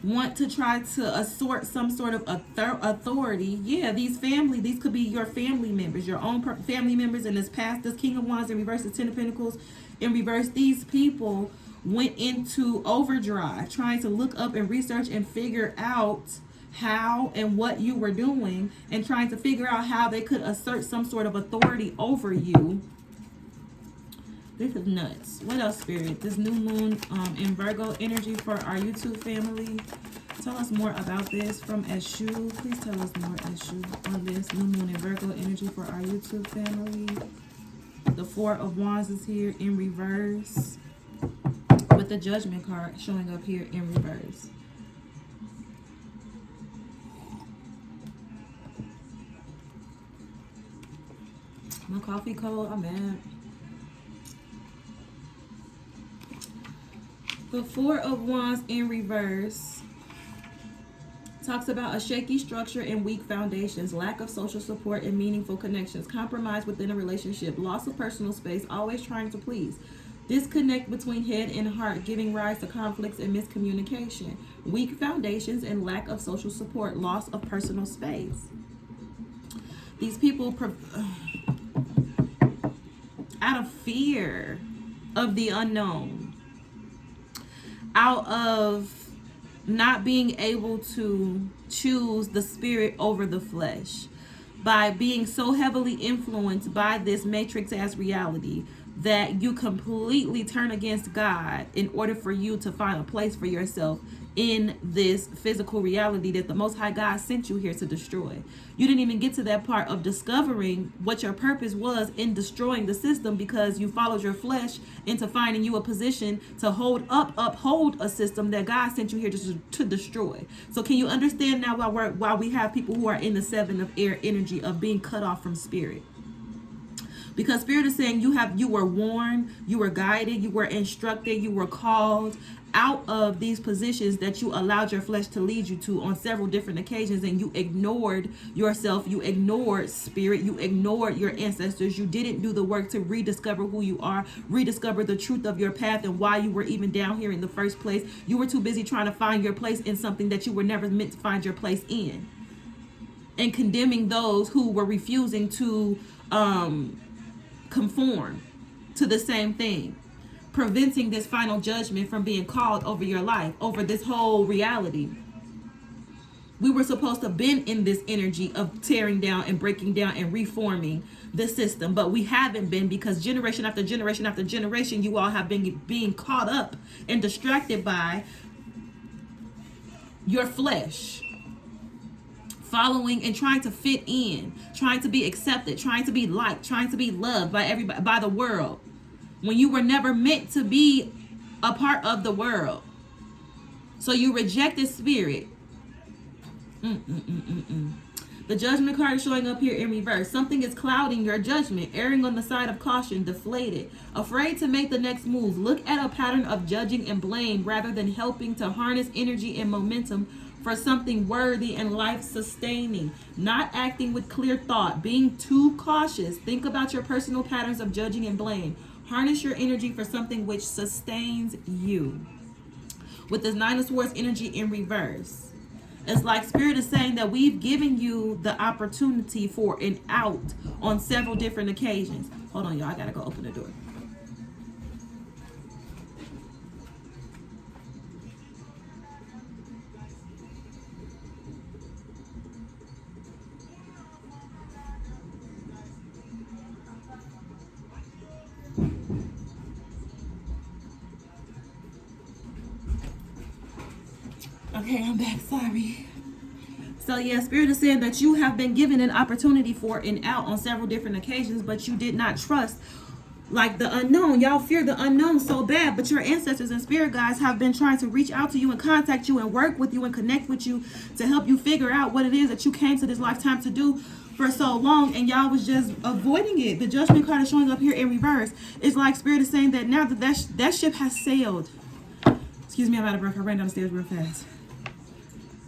want to try to assert some sort of authority. Yeah, these could be your family members, your own family members. In this past, this King of Wands in reverse, the Ten of Pentacles in reverse, these people went into overdrive trying to look up and research and figure out how and what you were doing, and trying to figure out how they could assert some sort of authority over you. This is nuts. What else, Spirit? This new moon in Virgo energy for our YouTube family. Tell us more about this from Eshu. Please tell us more, Eshu, on this new moon in Virgo energy for our YouTube family. The Four of Wands is here in reverse, with the Judgment card showing up here in reverse. My coffee cold. I'm mad. The Four of Wands in reverse talks about a shaky structure and weak foundations, lack of social support and meaningful connections, compromise within a relationship, loss of personal space, always trying to please, disconnect between head and heart, giving rise to conflicts and miscommunication, weak foundations and lack of social support, loss of personal space. These people, out of fear of the unknown, out of not being able to choose the spirit over the flesh, by being so heavily influenced by this matrix as reality, that you completely turn against God in order for you to find a place for yourself in this physical reality that the Most High God sent you here to destroy. You didn't even get to that part of discovering what your purpose was in destroying the system, because you followed your flesh into finding you a position to uphold a system that God sent you here to destroy. So can you understand now why we have people who are in the 7 of air energy of being cut off from spirit? Because spirit is saying you were warned, you were guided, you were instructed, you were called out of these positions that you allowed your flesh to lead you to on several different occasions, and you ignored yourself, you ignored spirit, you ignored your ancestors, you didn't do the work to rediscover who you are, rediscover the truth of your path and why you were even down here in the first place. You were too busy trying to find your place in something that you were never meant to find your place in, and condemning those who were refusing to conform to the same thing, preventing this final judgment from being called over your life, over this whole reality. We were supposed to have been in this energy of tearing down and breaking down and reforming the system, but we haven't been, because generation after generation after generation, you all have been being caught up and distracted by your flesh, following and trying to fit in, trying to be accepted, trying to be liked, trying to be loved by everybody, by the world, when you were never meant to be a part of the world. So you rejected spirit. The judgment card is showing up here in reverse. Something is clouding your judgment, erring on the side of caution, deflated, afraid to make the next move. Look at a pattern of judging and blame rather than helping to harness energy and momentum for something worthy and life-sustaining. Not acting with clear thought, being too cautious. Think about your personal patterns of judging and blame. Harness your energy for something which sustains you. With this 9 of Swords energy in reverse, it's like spirit is saying that we've given you the opportunity for an out on several different occasions. Hold on, y'all. I gotta go open the door. Okay, I'm back. Sorry. So yeah, spirit is saying that you have been given an opportunity for an out on several different occasions, but you did not trust, like, the unknown. Y'all fear the unknown so bad, but your ancestors and spirit guides have been trying to reach out to you and contact you and work with you and connect with you to help you figure out what it is that you came to this lifetime to do for so long, and y'all was just avoiding it. The judgment card is showing up here in reverse. It's like spirit is saying that now that ship has sailed. Excuse me, I'm out of breath. I ran down the stairs real fast.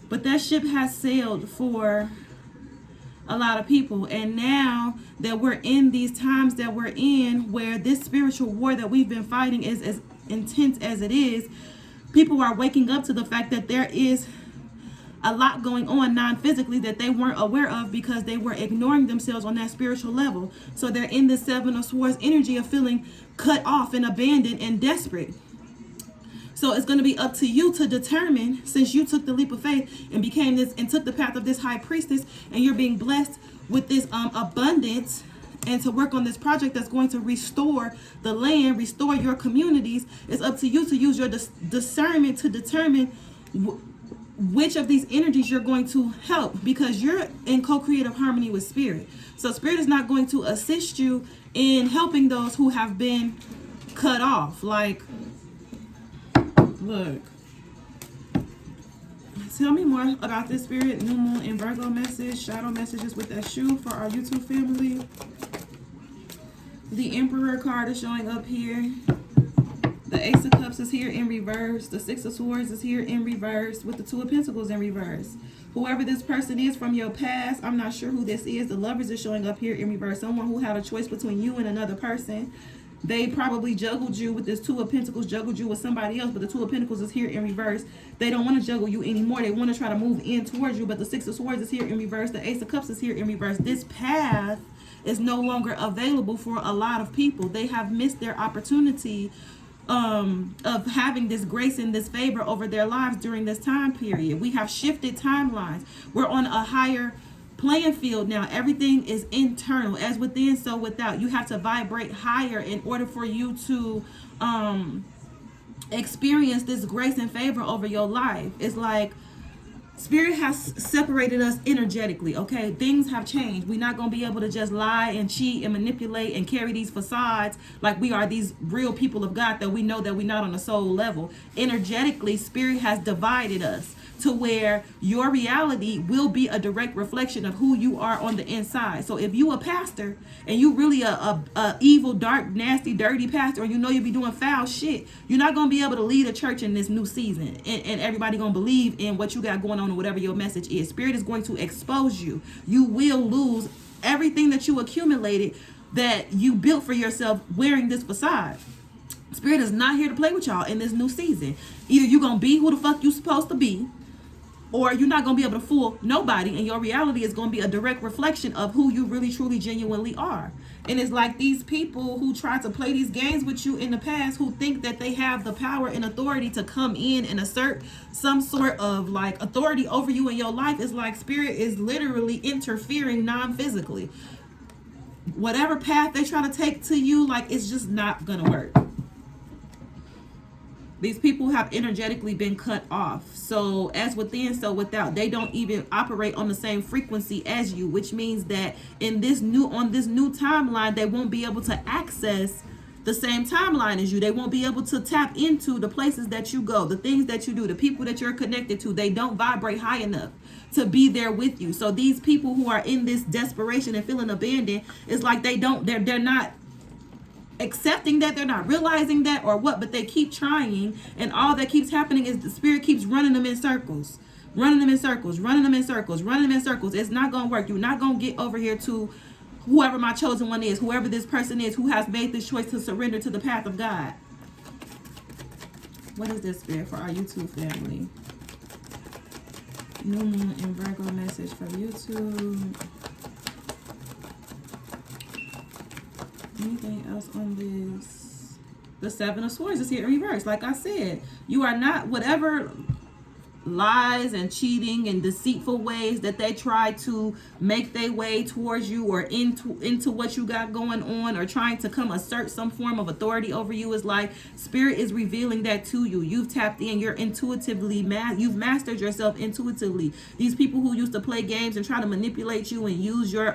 But that ship has sailed for a lot of people. And now that we're in these times that we're in, where this spiritual war that we've been fighting is as intense as it is, people are waking up to the fact that there is a lot going on non-physically that they weren't aware of because they were ignoring themselves on that spiritual level. So they're in this 7 of Swords energy of feeling cut off and abandoned and desperate. So it's going to be up to you to determine, since you took the leap of faith and became this and took the path of this high priestess, and you're being blessed with this abundance, and to work on this project that's going to restore the land, restore your communities. It's up to you to use your discernment to determine which of these energies you're going to help, because you're in co-creative harmony with spirit. So spirit is not going to assist you in helping those who have been cut off. Like, look, tell me more about this spirit, new moon and Virgo message, shadow messages with Eshu for our YouTube family. The Emperor card is showing up here. The Ace of Cups is here in reverse. The 6 of Swords is here in reverse with the 2 of Pentacles in reverse. Whoever this person is from your past, I'm not sure who this is. The Lovers is showing up here in reverse. Someone who had a choice between you and another person. They probably juggled you with this 2 of Pentacles, juggled you with somebody else, but the 2 of Pentacles is here in reverse. They don't want to juggle you anymore. They want to try to move in towards you, but the 6 of Swords is here in reverse. The Ace of Cups is here in reverse. This path is no longer available for a lot of people. They have missed their opportunity of having this grace and this favor over their lives during this time period. We have shifted timelines. We're on a higher playing field now. Everything is internal. As within, so without. You have to vibrate higher in order for you to experience this grace and favor over your life. It's like Spirit has separated us energetically, okay? Things have changed. We're not going to be able to just lie and cheat and manipulate and carry these facades like we are these real people of God that we know that we're not on a soul level. Energetically, Spirit has divided us to where your reality will be a direct reflection of who you are on the inside. So if you a pastor and you really a evil, dark, nasty, dirty pastor, and you know you be doing foul shit, you're not going to be able to lead a church in this new season. And everybody going to believe in what you got going on or whatever your message is. Spirit is going to expose you. You will lose everything that you accumulated, that you built for yourself wearing this facade. Spirit is not here to play with y'all in this new season. Either you're going to be who the fuck you supposed to be, or you're not going to be able to fool nobody, and your reality is going to be a direct reflection of who you really, truly, genuinely are. And it's like these people who try to play these games with you in the past, who think that they have the power and authority to come in and assert some sort of like authority over you in your life. It's like Spirit is literally interfering non-physically. Whatever path they try to take to you, like, it's just not going to work. These people have energetically been cut off. So as within, so without. They don't even operate on the same frequency as you, which means that on this new timeline, they won't be able to access the same timeline as you. They won't be able to tap into the places that you go, the things that you do, the people that you're connected to. They don't vibrate high enough to be there with you. So these people who are in this desperation and feeling abandoned, it's like they're not accepting that, they're not realizing that or what, but they keep trying, and all that keeps happening is the Spirit keeps running them in circles. It's not gonna work. You're not gonna get over here to whoever my chosen one is, whoever this person is who has made this choice to surrender to the path of God. What is this, Spirit, for our YouTube family? New Moon and Virgo message from YouTube. Anything else on this? The Seven of Swords is here in reverse. Like I said, you are not, whatever lies and cheating and deceitful ways that they try to make their way towards you or into what you got going on, or trying to come assert some form of authority over you, is like Spirit is revealing that to you. You've tapped in. You're intuitively you've mastered yourself intuitively. These people who used to play games and try to manipulate you and use your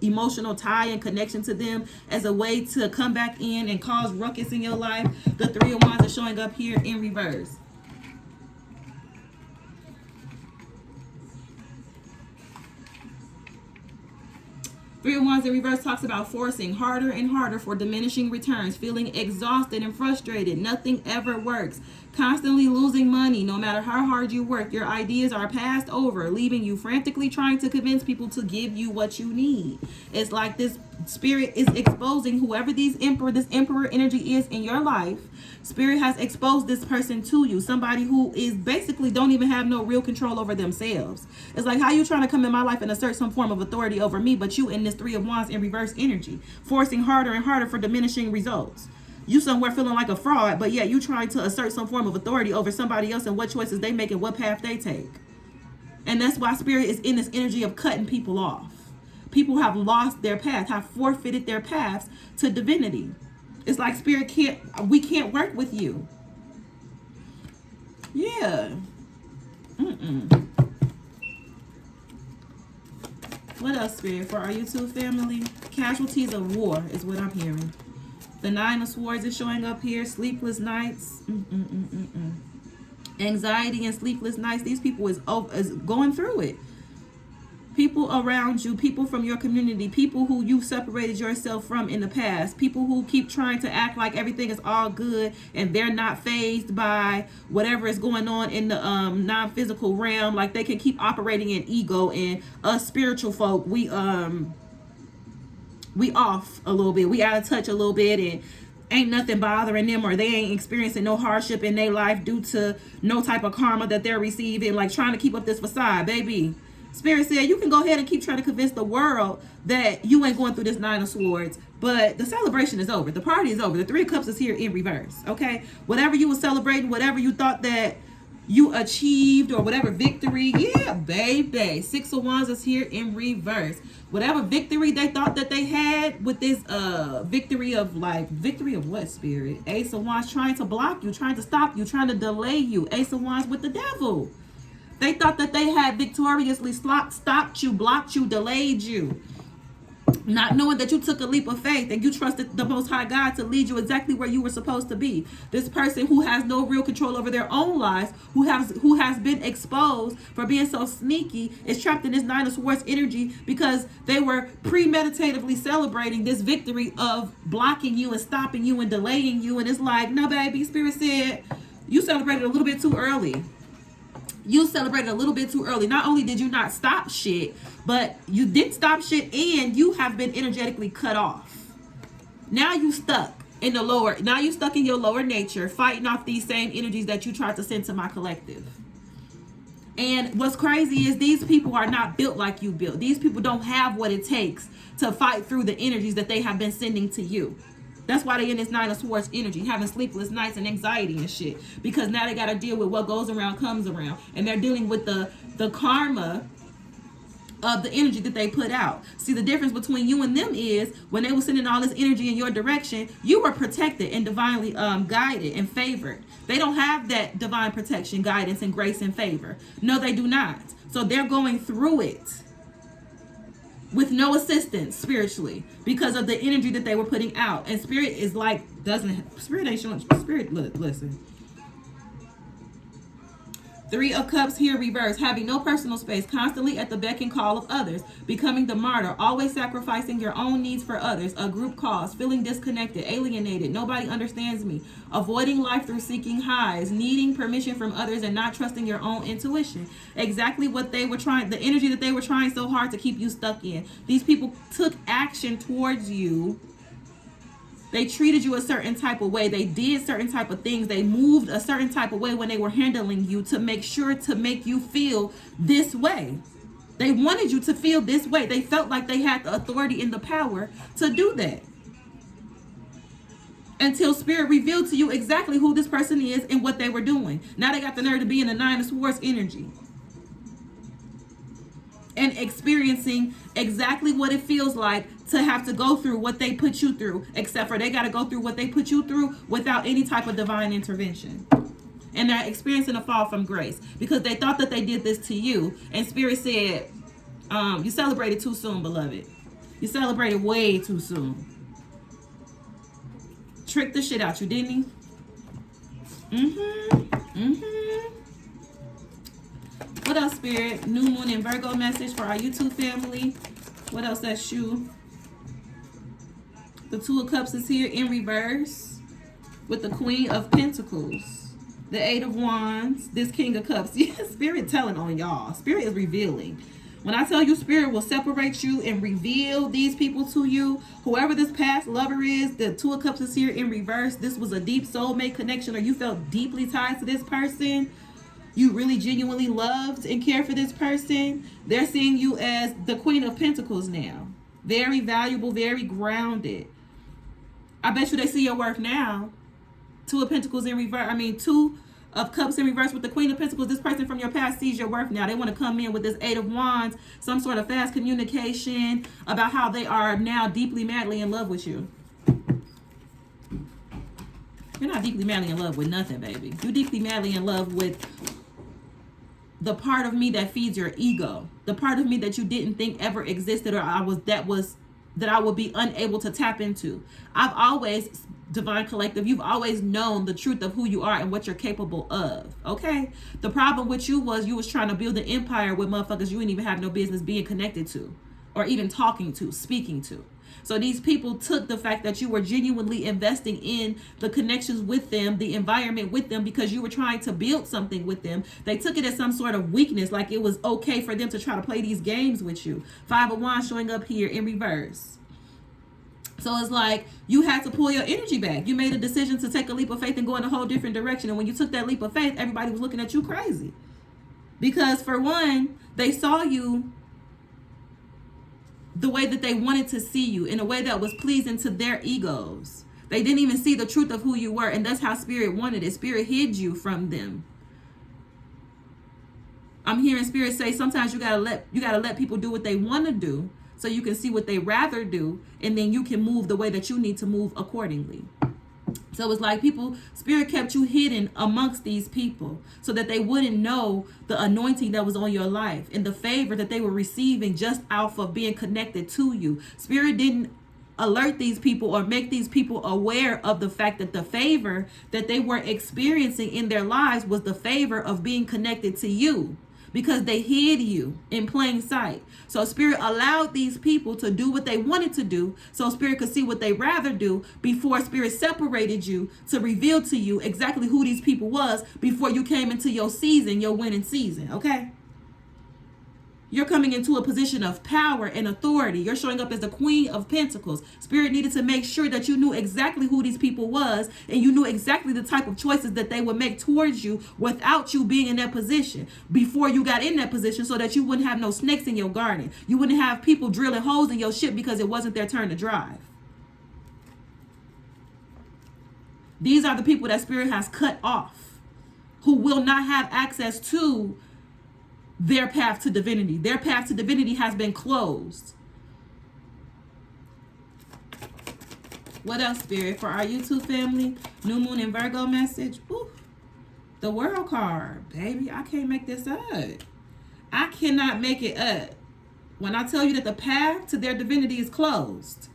emotional tie and connection to them as a way to come back in and cause ruckus in your life. The Three of Wands is showing up here in reverse. Three of Wands in reverse talks about forcing harder and harder for diminishing returns, feeling exhausted and frustrated. Nothing ever works. Constantly losing money no matter how hard you work. Your ideas are passed over, leaving you frantically trying to convince people to give you what you need. It's like this Spirit is exposing whoever this emperor energy is in your life. Spirit has exposed this person to you. Somebody who is basically don't even have no real control over themselves. It's like, how you trying to come in my life and assert some form of authority over me, but you in this Three of Wands in reverse energy, forcing harder and harder for diminishing results. You somewhere feeling like a fraud, but yeah, you trying to assert some form of authority over somebody else and what choices they make and what path they take. And that's why Spirit is in this energy of cutting people off. People have lost their path, have forfeited their paths to divinity. It's like Spirit we can't work with you. Yeah. What else, Spirit, for our YouTube family? Casualties of war is what I'm hearing. The Nine of Swords is showing up here. Sleepless nights. Anxiety and sleepless nights. These people is going through it. People around you, people from your community, people who you separated yourself from in the past, people who keep trying to act like everything is all good and they're not fazed by whatever is going on in the non-physical realm. Like they can keep operating in ego, and us spiritual folk, we off a little bit. We out of touch a little bit, and ain't nothing bothering them, or they ain't experiencing no hardship in their life due to no type of karma that they're receiving, like trying to keep up this facade, baby. Spirit said you can go ahead and keep trying to convince the world that you ain't going through this Nine of Swords, but the celebration is over. The party is over. The Three of Cups is here in reverse, okay? Whatever you were celebrating, whatever you thought that you achieved or whatever victory. Yeah, baby. Six of Wands is here in reverse. Whatever victory they thought that they had with this victory of what, Spirit? Ace of Wands trying to block you, trying to stop you, trying to delay you. Ace of Wands with the devil. They thought that they had victoriously stopped you, blocked you, delayed you. Not knowing that you took a leap of faith and you trusted the Most High God to lead you exactly where you were supposed to be. This person who has no real control over their own lives, who has been exposed for being so sneaky, is trapped in this Nine of Swords energy because they were premeditatively celebrating this victory of blocking you and stopping you and delaying you. And it's like, no, baby, Spirit said you celebrated a little bit too early. You celebrated a little bit too early. Not only did you not stop shit, but you did stop shit and you have been energetically cut off. Now you stuck in the lower, now you stuck in your lower nature, fighting off these same energies that you tried to send to my collective. And what's crazy is these people are not built like you built. These people don't have what it takes to fight through the energies that they have been sending to you. That's why they in this Nine of Swords energy, having sleepless nights and anxiety and shit. Because now they got to deal with what goes around comes around. And they're dealing with the karma of the energy that they put out. See, the difference between you and them is when they were sending all this energy in your direction, you were protected and divinely guided and favored. They don't have that divine protection, guidance, and grace and favor. No, they do not. So they're going through it with no assistance spiritually because of the energy that they were putting out. And Spirit is like, Spirit ain't showing, Spirit, listen. Three of Cups here reverse, having no personal space, constantly at the beck and call of others, becoming the martyr, always sacrificing your own needs for others, a group cause, feeling disconnected, alienated, nobody understands me, avoiding life through seeking highs, needing permission from others and not trusting your own intuition. Exactly what they were trying, the energy that they were trying so hard to keep you stuck in. These people took action towards you. They treated you a certain type of way. They did certain type of things. They moved a certain type of way when they were handling you to make sure to make you feel this way. They wanted you to feel this way. They felt like they had the authority and the power to do that. Until Spirit revealed to you exactly who this person is and what they were doing. Now they got the nerve to be in the Nine of Swords energy. And experiencing exactly what it feels like to have to go through what they put you through, except for they got to go through what they put you through without any type of divine intervention. And they're experiencing a fall from grace because they thought that they did this to you. And Spirit said, you celebrated too soon, beloved. You celebrated way too soon. Tricked the shit out you, didn't he? What else, Spirit? New Moon and Virgo message for our YouTube family. What else, Eshu? The Two of Cups is here in reverse with the Queen of Pentacles. The Eight of Wands. This King of Cups. Yeah, Spirit telling on y'all. Spirit is revealing. When I tell you Spirit will separate you and reveal these people to you, whoever this past lover is, the Two of Cups is here in reverse. This was a deep soulmate connection, or you felt deeply tied to this person. You really genuinely loved and cared for this person. They're seeing you as the Queen of Pentacles now. Very valuable, very grounded. I bet you they see your worth now. Two of Pentacles in reverse. Two of Cups in reverse with the Queen of Pentacles. This person from your past sees your worth now. They want to come in with this Eight of Wands, some sort of fast communication about how they are now deeply, madly in love with you. You're not deeply, madly in love with nothing, baby. You're deeply, madly in love with the part of me that feeds your ego, the part of me that you didn't think ever existed, or that I would be unable to tap into. I've always, Divine Collective, you've always known the truth of who you are and what you're capable of. Okay? The problem with you was trying to build an empire with motherfuckers you didn't even have no business being connected to, or even talking to, speaking to. So these people took the fact that you were genuinely investing in the connections with them, the environment with them, because you were trying to build something with them. They took it as some sort of weakness, like it was okay for them to try to play these games with you. Five of Wands showing up here in reverse. So it's like you had to pull your energy back. You made a decision to take a leap of faith and go in a whole different direction. And when you took that leap of faith, everybody was looking at you crazy. Because for one, they saw you the way that they wanted to see you, in a way that was pleasing to their egos. They didn't even see the truth of who you were, and that's how Spirit wanted it. Spirit hid you from them. I'm hearing Spirit say sometimes you gotta let people do what they want to do, so you can see what they rather do, and then you can move the way that you need to move accordingly. So it's like Spirit kept you hidden amongst these people so that they wouldn't know the anointing that was on your life and the favor that they were receiving just off of being connected to you. Spirit didn't alert these people or make these people aware of the fact that the favor that they were experiencing in their lives was the favor of being connected to you, because they hid you in plain sight. So Spirit allowed these people to do what they wanted to do, so Spirit could see what they rather do before Spirit separated you to reveal to you exactly who these people was before you came into your season, your winning season, okay? You're coming into a position of power and authority. You're showing up as the Queen of Pentacles. Spirit needed to make sure that you knew exactly who these people was, and you knew exactly the type of choices that they would make towards you without you being in that position before you got in that position, so that you wouldn't have no snakes in your garden. You wouldn't have people drilling holes in your ship because it wasn't their turn to drive. These are the people that Spirit has cut off, who will not have access to their path to divinity. Their path to divinity has been closed. What else, Spirit, for our YouTube family? New Moon and Virgo message. Ooh, the World card, baby. I can't make this up. I cannot make it up. When I tell you that the path to their divinity is closed.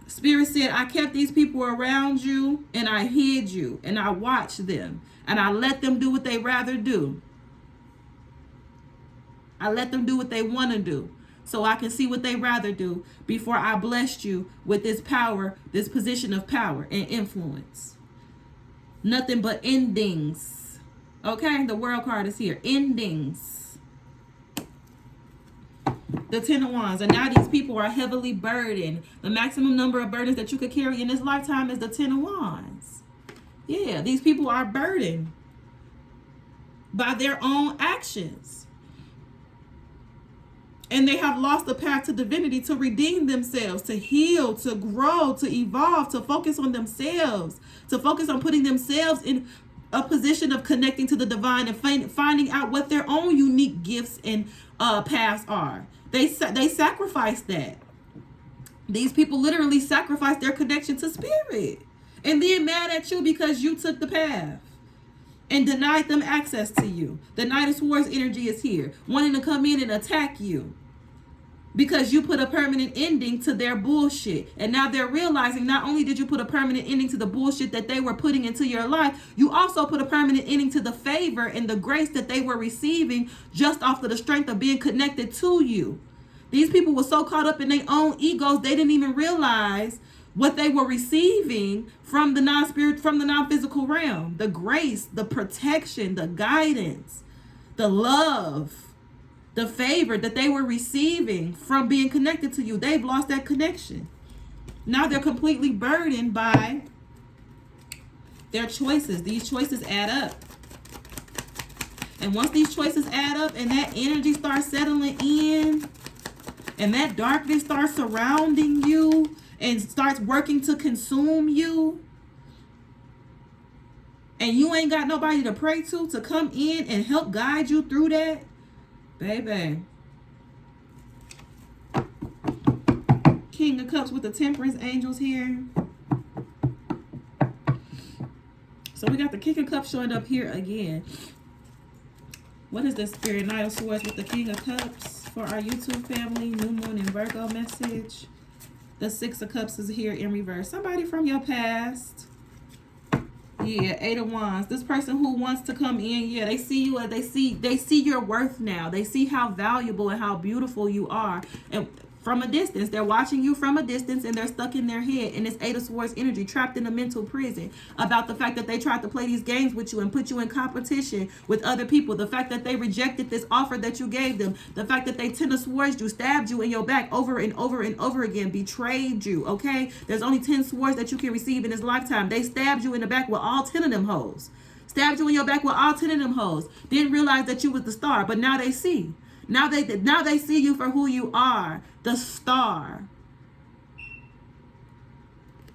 Spirit said, I kept these people around you, and I hid you, and I watched them, and I let them do what they rather do. I let them do what they want to do, so I can see what they rather do before I blessed you with this power, this position of power and influence. Nothing but endings. Okay, the World card is here. Endings. The Ten of Wands. And now these people are heavily burdened. The maximum number of burdens that you could carry in this lifetime is the Ten of Wands. Yeah, these people are burdened by their own actions. And they have lost the path to divinity, to redeem themselves, to heal, to grow, to evolve, to focus on themselves, to focus on putting themselves in a position of connecting to the divine and finding out what their own unique gifts and paths are. They sacrifice that. These people literally sacrifice their connection to Spirit and then mad at you because you took the path and denied them access to you. The Knight of Swords energy is here, wanting to come in and attack you because you put a permanent ending to their bullshit. And now they're realizing not only did you put a permanent ending to the bullshit that they were putting into your life, you also put a permanent ending to the favor and the grace that they were receiving just off of the strength of being connected to you. These people were so caught up in their own egos, they didn't even realize what they were receiving from the non-spirit, from the non-physical realm. The grace, the protection, the guidance, the love, the favor that they were receiving from being connected to you. They've lost that connection. Now they're completely burdened by their choices. These choices add up. And once these choices add up and that energy starts settling in and that darkness starts surrounding you and starts working to consume you, and you ain't got nobody to pray to come in and help guide you through that, baby. King of Cups with the Temperance angels here. So we got the King of Cups showing up here again. What is the Spirit? Knight of Swords with the King of Cups for our YouTube family. New Moon and Virgo message. The Six of Cups is here in reverse. Somebody from your past. Yeah, Eight of Wands. This person who wants to come in, yeah, they see you, they see your worth now. They see how valuable and how beautiful you are. And from a distance, they're watching you from a distance, and they're stuck in their head in this Eight of Swords energy, trapped in a mental prison about the fact that they tried to play these games with you and put you in competition with other people. The fact that they rejected this offer that you gave them. The fact that they Ten of Swords you, stabbed you in your back over and over and over again, betrayed you, okay? There's only 10 swords that you can receive in this lifetime. They stabbed you in the back with all 10 of them hoes. Stabbed you in your back with all 10 of them hoes. Didn't realize that you was the star, but now they see. Now they see you for who you are, the star.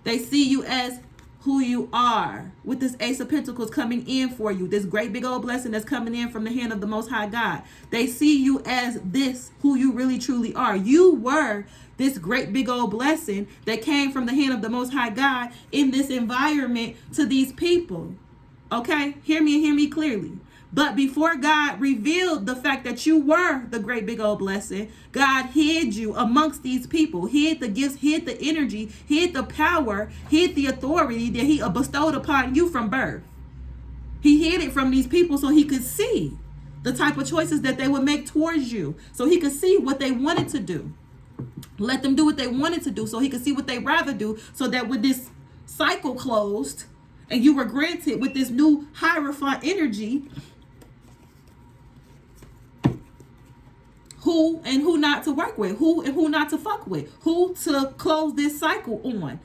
They see you as who you are, with this Ace of Pentacles coming in for you, this great big old blessing that's coming in from the hand of the Most High God. They see you as this, who you really truly are. You were this great big old blessing that came from the hand of the Most High God in this environment to these people. Okay? Hear me and hear me clearly. But before God revealed the fact that you were the great big old blessing, God hid you amongst these people, hid the gifts, hid the energy, hid the power, hid the authority that he bestowed upon you from birth. He hid it from these people so he could see the type of choices that they would make towards you, so he could see what they wanted to do. Let them do what they wanted to do so he could see what they'd rather do, so that when this cycle closed and you were granted with this new Hierophant energy, who and who not to work with, who and who not to fuck with, who to close this cycle on.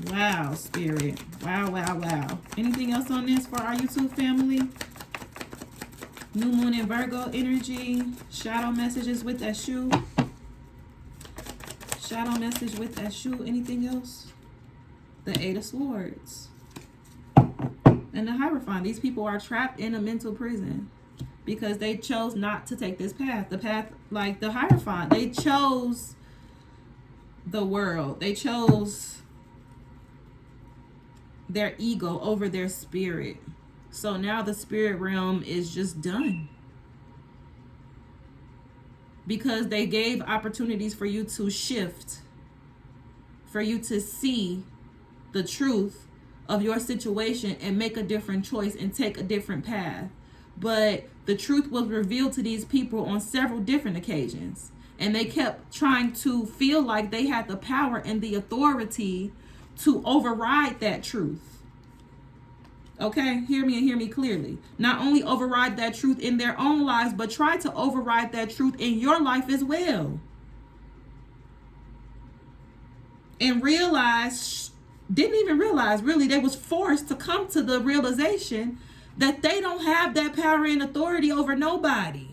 Wow, Spirit. Wow, wow, wow. Anything else on this for our YouTube family? New Moon in Virgo energy. Shadow messages with Eshu. Shadow message with Eshu. Anything else? The Eight of Swords. And the Hierophant. These people are trapped in a mental prison because they chose not to take this path. The path, like the Hierophant, they chose the world. They chose their ego over their spirit. So now the spirit realm is just done, because they gave opportunities for you to shift, for you to see the truth of your situation and make a different choice and take a different path. But the truth was revealed to these people on several different occasions, and they kept trying to feel like they had the power and the authority to override that truth. Okay, hear me and hear me clearly. Not only override that truth in their own lives, but try to override that truth in your life as well. And didn't even realize, really, they was forced to come to the realization that they don't have that power and authority over nobody.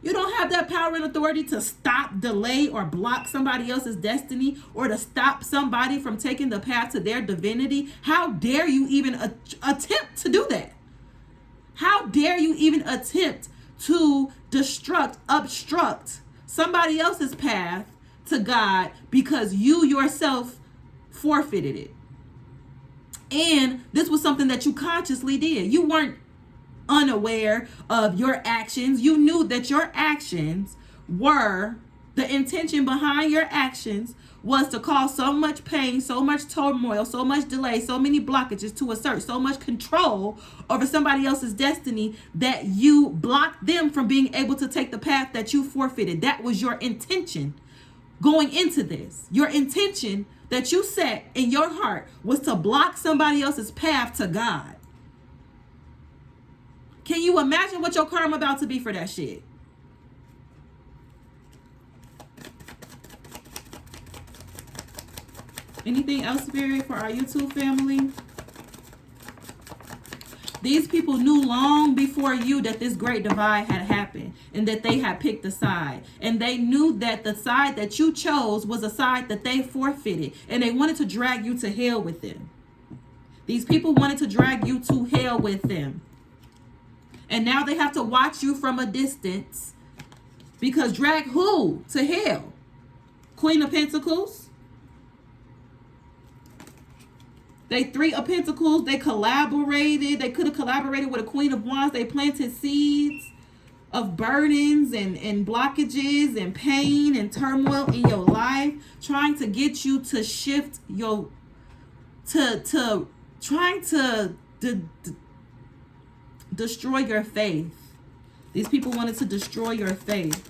You don't have that power and authority to stop, delay, or block somebody else's destiny, or to stop somebody from taking the path to their divinity. How dare you even attempt to do that? How dare you even attempt to obstruct somebody else's path to God because you yourself forfeited it? And this was something that you consciously did. You weren't unaware of your actions. You knew that your actions were, the intention behind your actions was to cause so much pain, so much turmoil, so much delay, so many blockages, to assert so much control over somebody else's destiny that you blocked them from being able to take the path that you forfeited. That was your intention going into this. Your intention that you set in your heart was to block somebody else's path to God. Can you imagine what your karma about to be for that shit? Anything else, Spirit, for our YouTube family? These people knew long before you that this great divide had happened and that they had picked a side. And they knew that the side that you chose was a side that they forfeited. And they wanted to drag you to hell with them. These people wanted to drag you to hell with them. And now they have to watch you from a distance, because drag who to hell? Queen of Pentacles. They Three of Pentacles. They collaborated. They could have collaborated with a Queen of Wands. They planted seeds of burdens and blockages and pain and turmoil in your life, trying to get you to shift your, trying to destroy your faith. These people wanted to destroy your faith.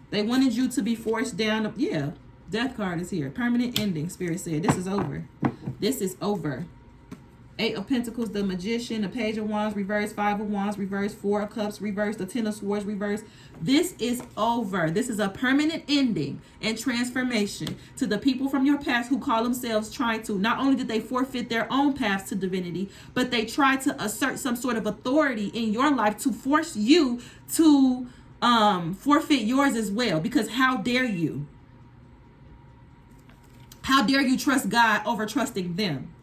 They wanted you to be forced down. Yeah, Death card is here. Permanent ending, Spirit said. This is over. This is over. Eight of Pentacles, the Magician, the Page of Wands, reverse, Five of Wands, reverse, Four of Cups, reverse, the Ten of Swords, reverse. This is over. This is a permanent ending and transformation to the people from your past who call themselves trying to, not only did they forfeit their own paths to divinity, but they tried to assert some sort of authority in your life to force you to forfeit yours as well. Because how dare you? How dare you trust God over trusting them?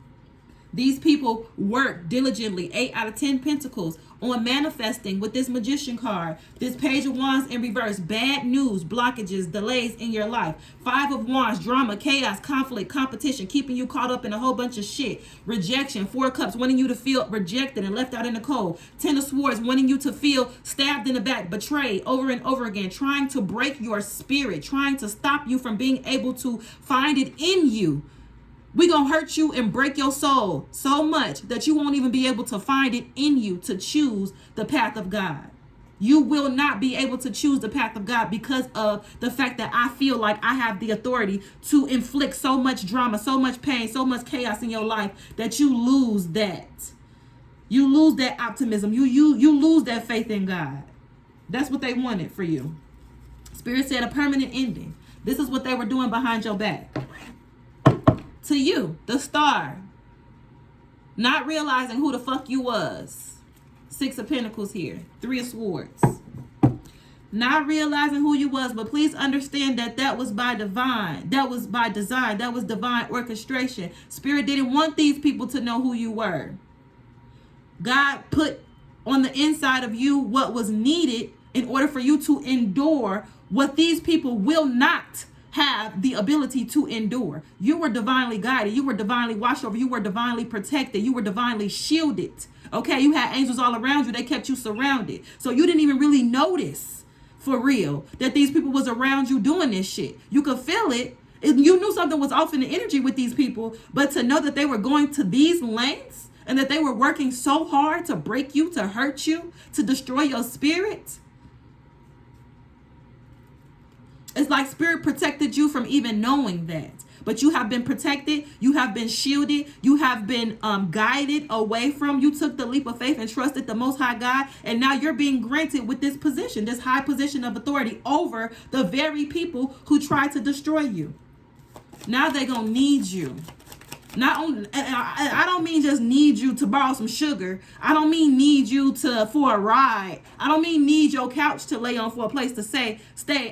These people work diligently, 8 out of 10 pentacles, on manifesting with this magician card. This page of wands in reverse, bad news, blockages, delays in your life. 5 of wands, drama, chaos, conflict, competition, keeping you caught up in a whole bunch of shit. Rejection, 4 of cups, wanting you to feel rejected and left out in the cold. 10 of swords, wanting you to feel stabbed in the back, betrayed over and over again, trying to break your spirit, trying to stop you from being able to find it in you. We're going to hurt you and break your soul so much that you won't even be able to find it in you to choose the path of God. You will not be able to choose the path of God because of the fact that I feel like I have the authority to inflict so much drama, so much pain, so much chaos in your life that you lose that. You lose that optimism. You lose that faith in God. That's what they wanted for you. Spirit said a permanent ending. This is what they were doing behind your back. To you, the star, not realizing who the fuck you was. 6 of Pentacles here, 3 of Swords. Not realizing who you was, but please understand that that was by divine. That was by design. That was divine orchestration. Spirit didn't want these people to know who you were. God put on the inside of you what was needed in order for you to endure what these people will not have the ability to endure. You were divinely guided. You were divinely watched over. You were divinely protected. You were divinely shielded. Okay, you had angels all around you. They kept you surrounded. So you didn't even really notice for real that these people was around you doing this shit. You could feel it. You knew something was off in the energy with these people, but to know that they were going to these lengths and that they were working so hard to break you, to hurt you, to destroy your spirit. It's like Spirit protected you from even knowing that. But you have been protected. You have been shielded. You have been guided away from. You took the leap of faith and trusted the Most High God. And now you're being granted with this position, this high position of authority over the very people who tried to destroy you. Now they're going to need you. Not only, I don't mean just need you to borrow some sugar. I don't mean need you for a ride. I don't mean need your couch to lay on for a place to stay.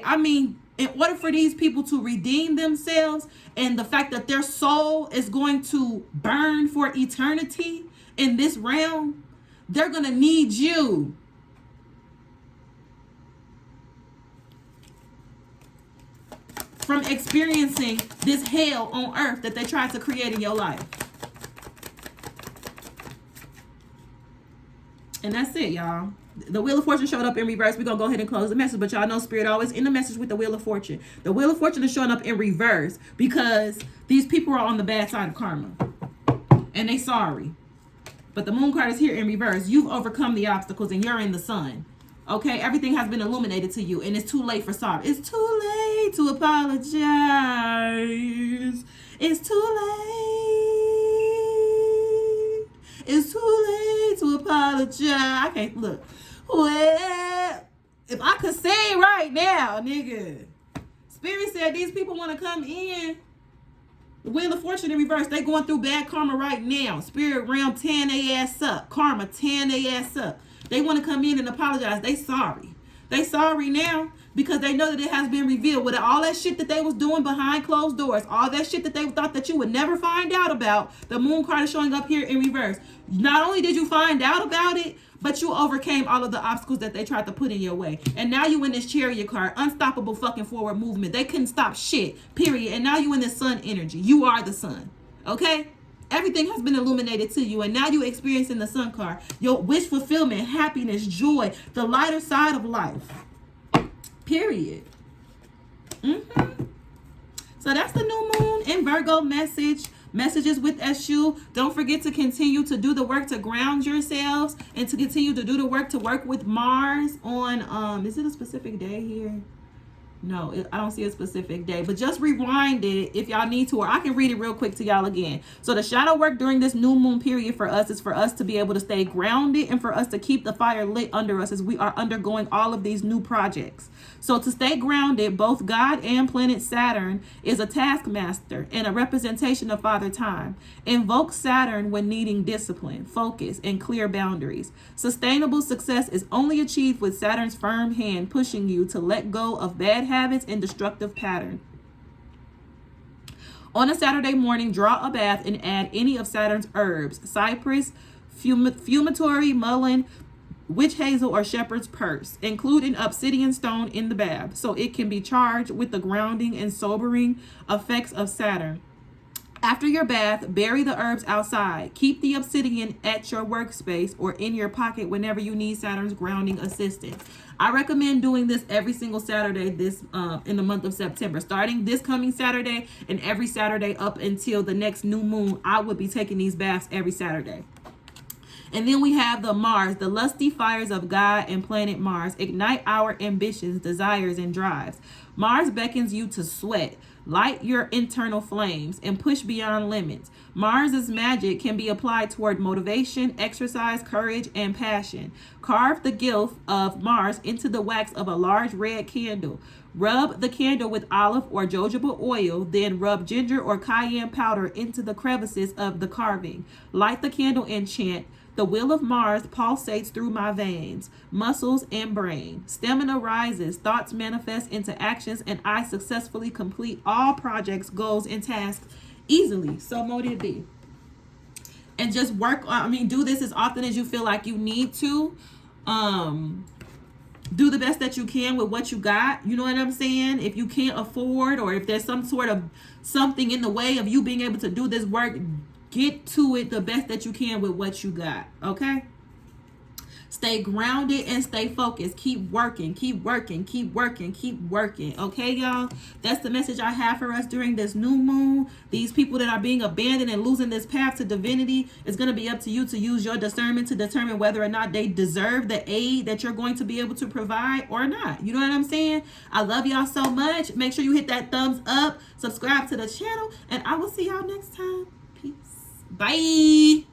I mean, in order for these people to redeem themselves and the fact that their soul is going to burn for eternity in this realm, they're going to need you. From experiencing this hell on earth that they tried to create in your life. And that's it, y'all. The Wheel of Fortune showed up in reverse. We're going to go ahead and close the message. But y'all know Spirit always in the message with the Wheel of Fortune. The Wheel of Fortune is showing up in reverse because these people are on the bad side of karma. And they sorry. But the Moon card is here in reverse. You've overcome the obstacles and you're in the sun. Okay? Everything has been illuminated to you. And it's too late for sorry. It's too late to apologize. It's too late. It's too late to apologize. I can't look. Well, if I could sing right now, nigga. Spirit said these people want to come in. The Wheel of Fortune in reverse. They going through bad karma right now. Spirit realm tearing their ass up. Karma tearing their ass up. They want to come in and apologize. They sorry. They sorry now because they know that it has been revealed. With all that shit that they was doing behind closed doors, all that shit that they thought that you would never find out about, the Moon card is showing up here in reverse. Not only did you find out about it, but you overcame all of the obstacles that they tried to put in your way. And now you in this Chariot card, unstoppable fucking forward movement. They couldn't stop shit, period. And now you in this sun energy. You are the sun, okay? Everything has been illuminated to you. And now you're experiencing the sun card. Your wish fulfillment, happiness, joy, the lighter side of life, period. So that's the new moon in Virgo message. Messages with Eshu. Don't forget to continue to do the work to ground yourselves and to continue to do the work to work with Mars on, is it a specific day here? No, I don't see a specific day, but just rewind it if y'all need to, or I can read it real quick to y'all again. So the shadow work during this new moon period for us is for us to be able to stay grounded and for us to keep the fire lit under us as we are undergoing all of these new projects. So to stay grounded, both God and planet Saturn is a taskmaster and a representation of Father Time. Invoke Saturn when needing discipline, focus, and clear boundaries. Sustainable success is only achieved with Saturn's firm hand pushing you to let go of bad habits and destructive patterns. On a Saturday morning, draw a bath and add any of Saturn's herbs: cypress, fumitory, mullein, witch hazel, or shepherd's purse. Include an obsidian stone in the bath so it can be charged with the grounding and sobering effects of Saturn. After your bath, bury the herbs outside. Keep the obsidian at your workspace or in your pocket whenever you need Saturn's grounding assistance. I recommend doing this every single Saturday this in the month of September. Starting this coming Saturday and every Saturday up until the next new moon, I would be taking these baths every Saturday. And then we have the Mars, the lusty fires of God and planet Mars. Ignite our ambitions, desires, and drives. Mars beckons you to sweat. Light your internal flames and push beyond limits. Mars's magic can be applied toward motivation, exercise, courage, and passion. Carve the gift of Mars into the wax of a large red candle. Rub the candle with olive or jojoba oil, then rub ginger or cayenne powder into the crevices of the carving. Light the candle and chant, "The will of Mars pulsates through my veins, muscles, and brain. Stamina rises, thoughts manifest into actions, and I successfully complete all projects, goals, and tasks easily. So mote it be." And just do this as often as you feel like you need to. Do the best that you can with what you got. You know what I'm saying? If you can't afford, or if there's some sort of something in the way of you being able to do this work, get to it the best that you can with what you got. Okay? Stay grounded and stay focused. Keep working, keep working, keep working, keep working. Okay, y'all? That's the message I have for us during this new moon. These people that are being abandoned and losing this path to divinity, it's going to be up to you to use your discernment to determine whether or not they deserve the aid that you're going to be able to provide or not. You know what I'm saying? I love y'all so much. Make sure you hit that thumbs up, subscribe to the channel, and I will see y'all next time. Peace. Bye.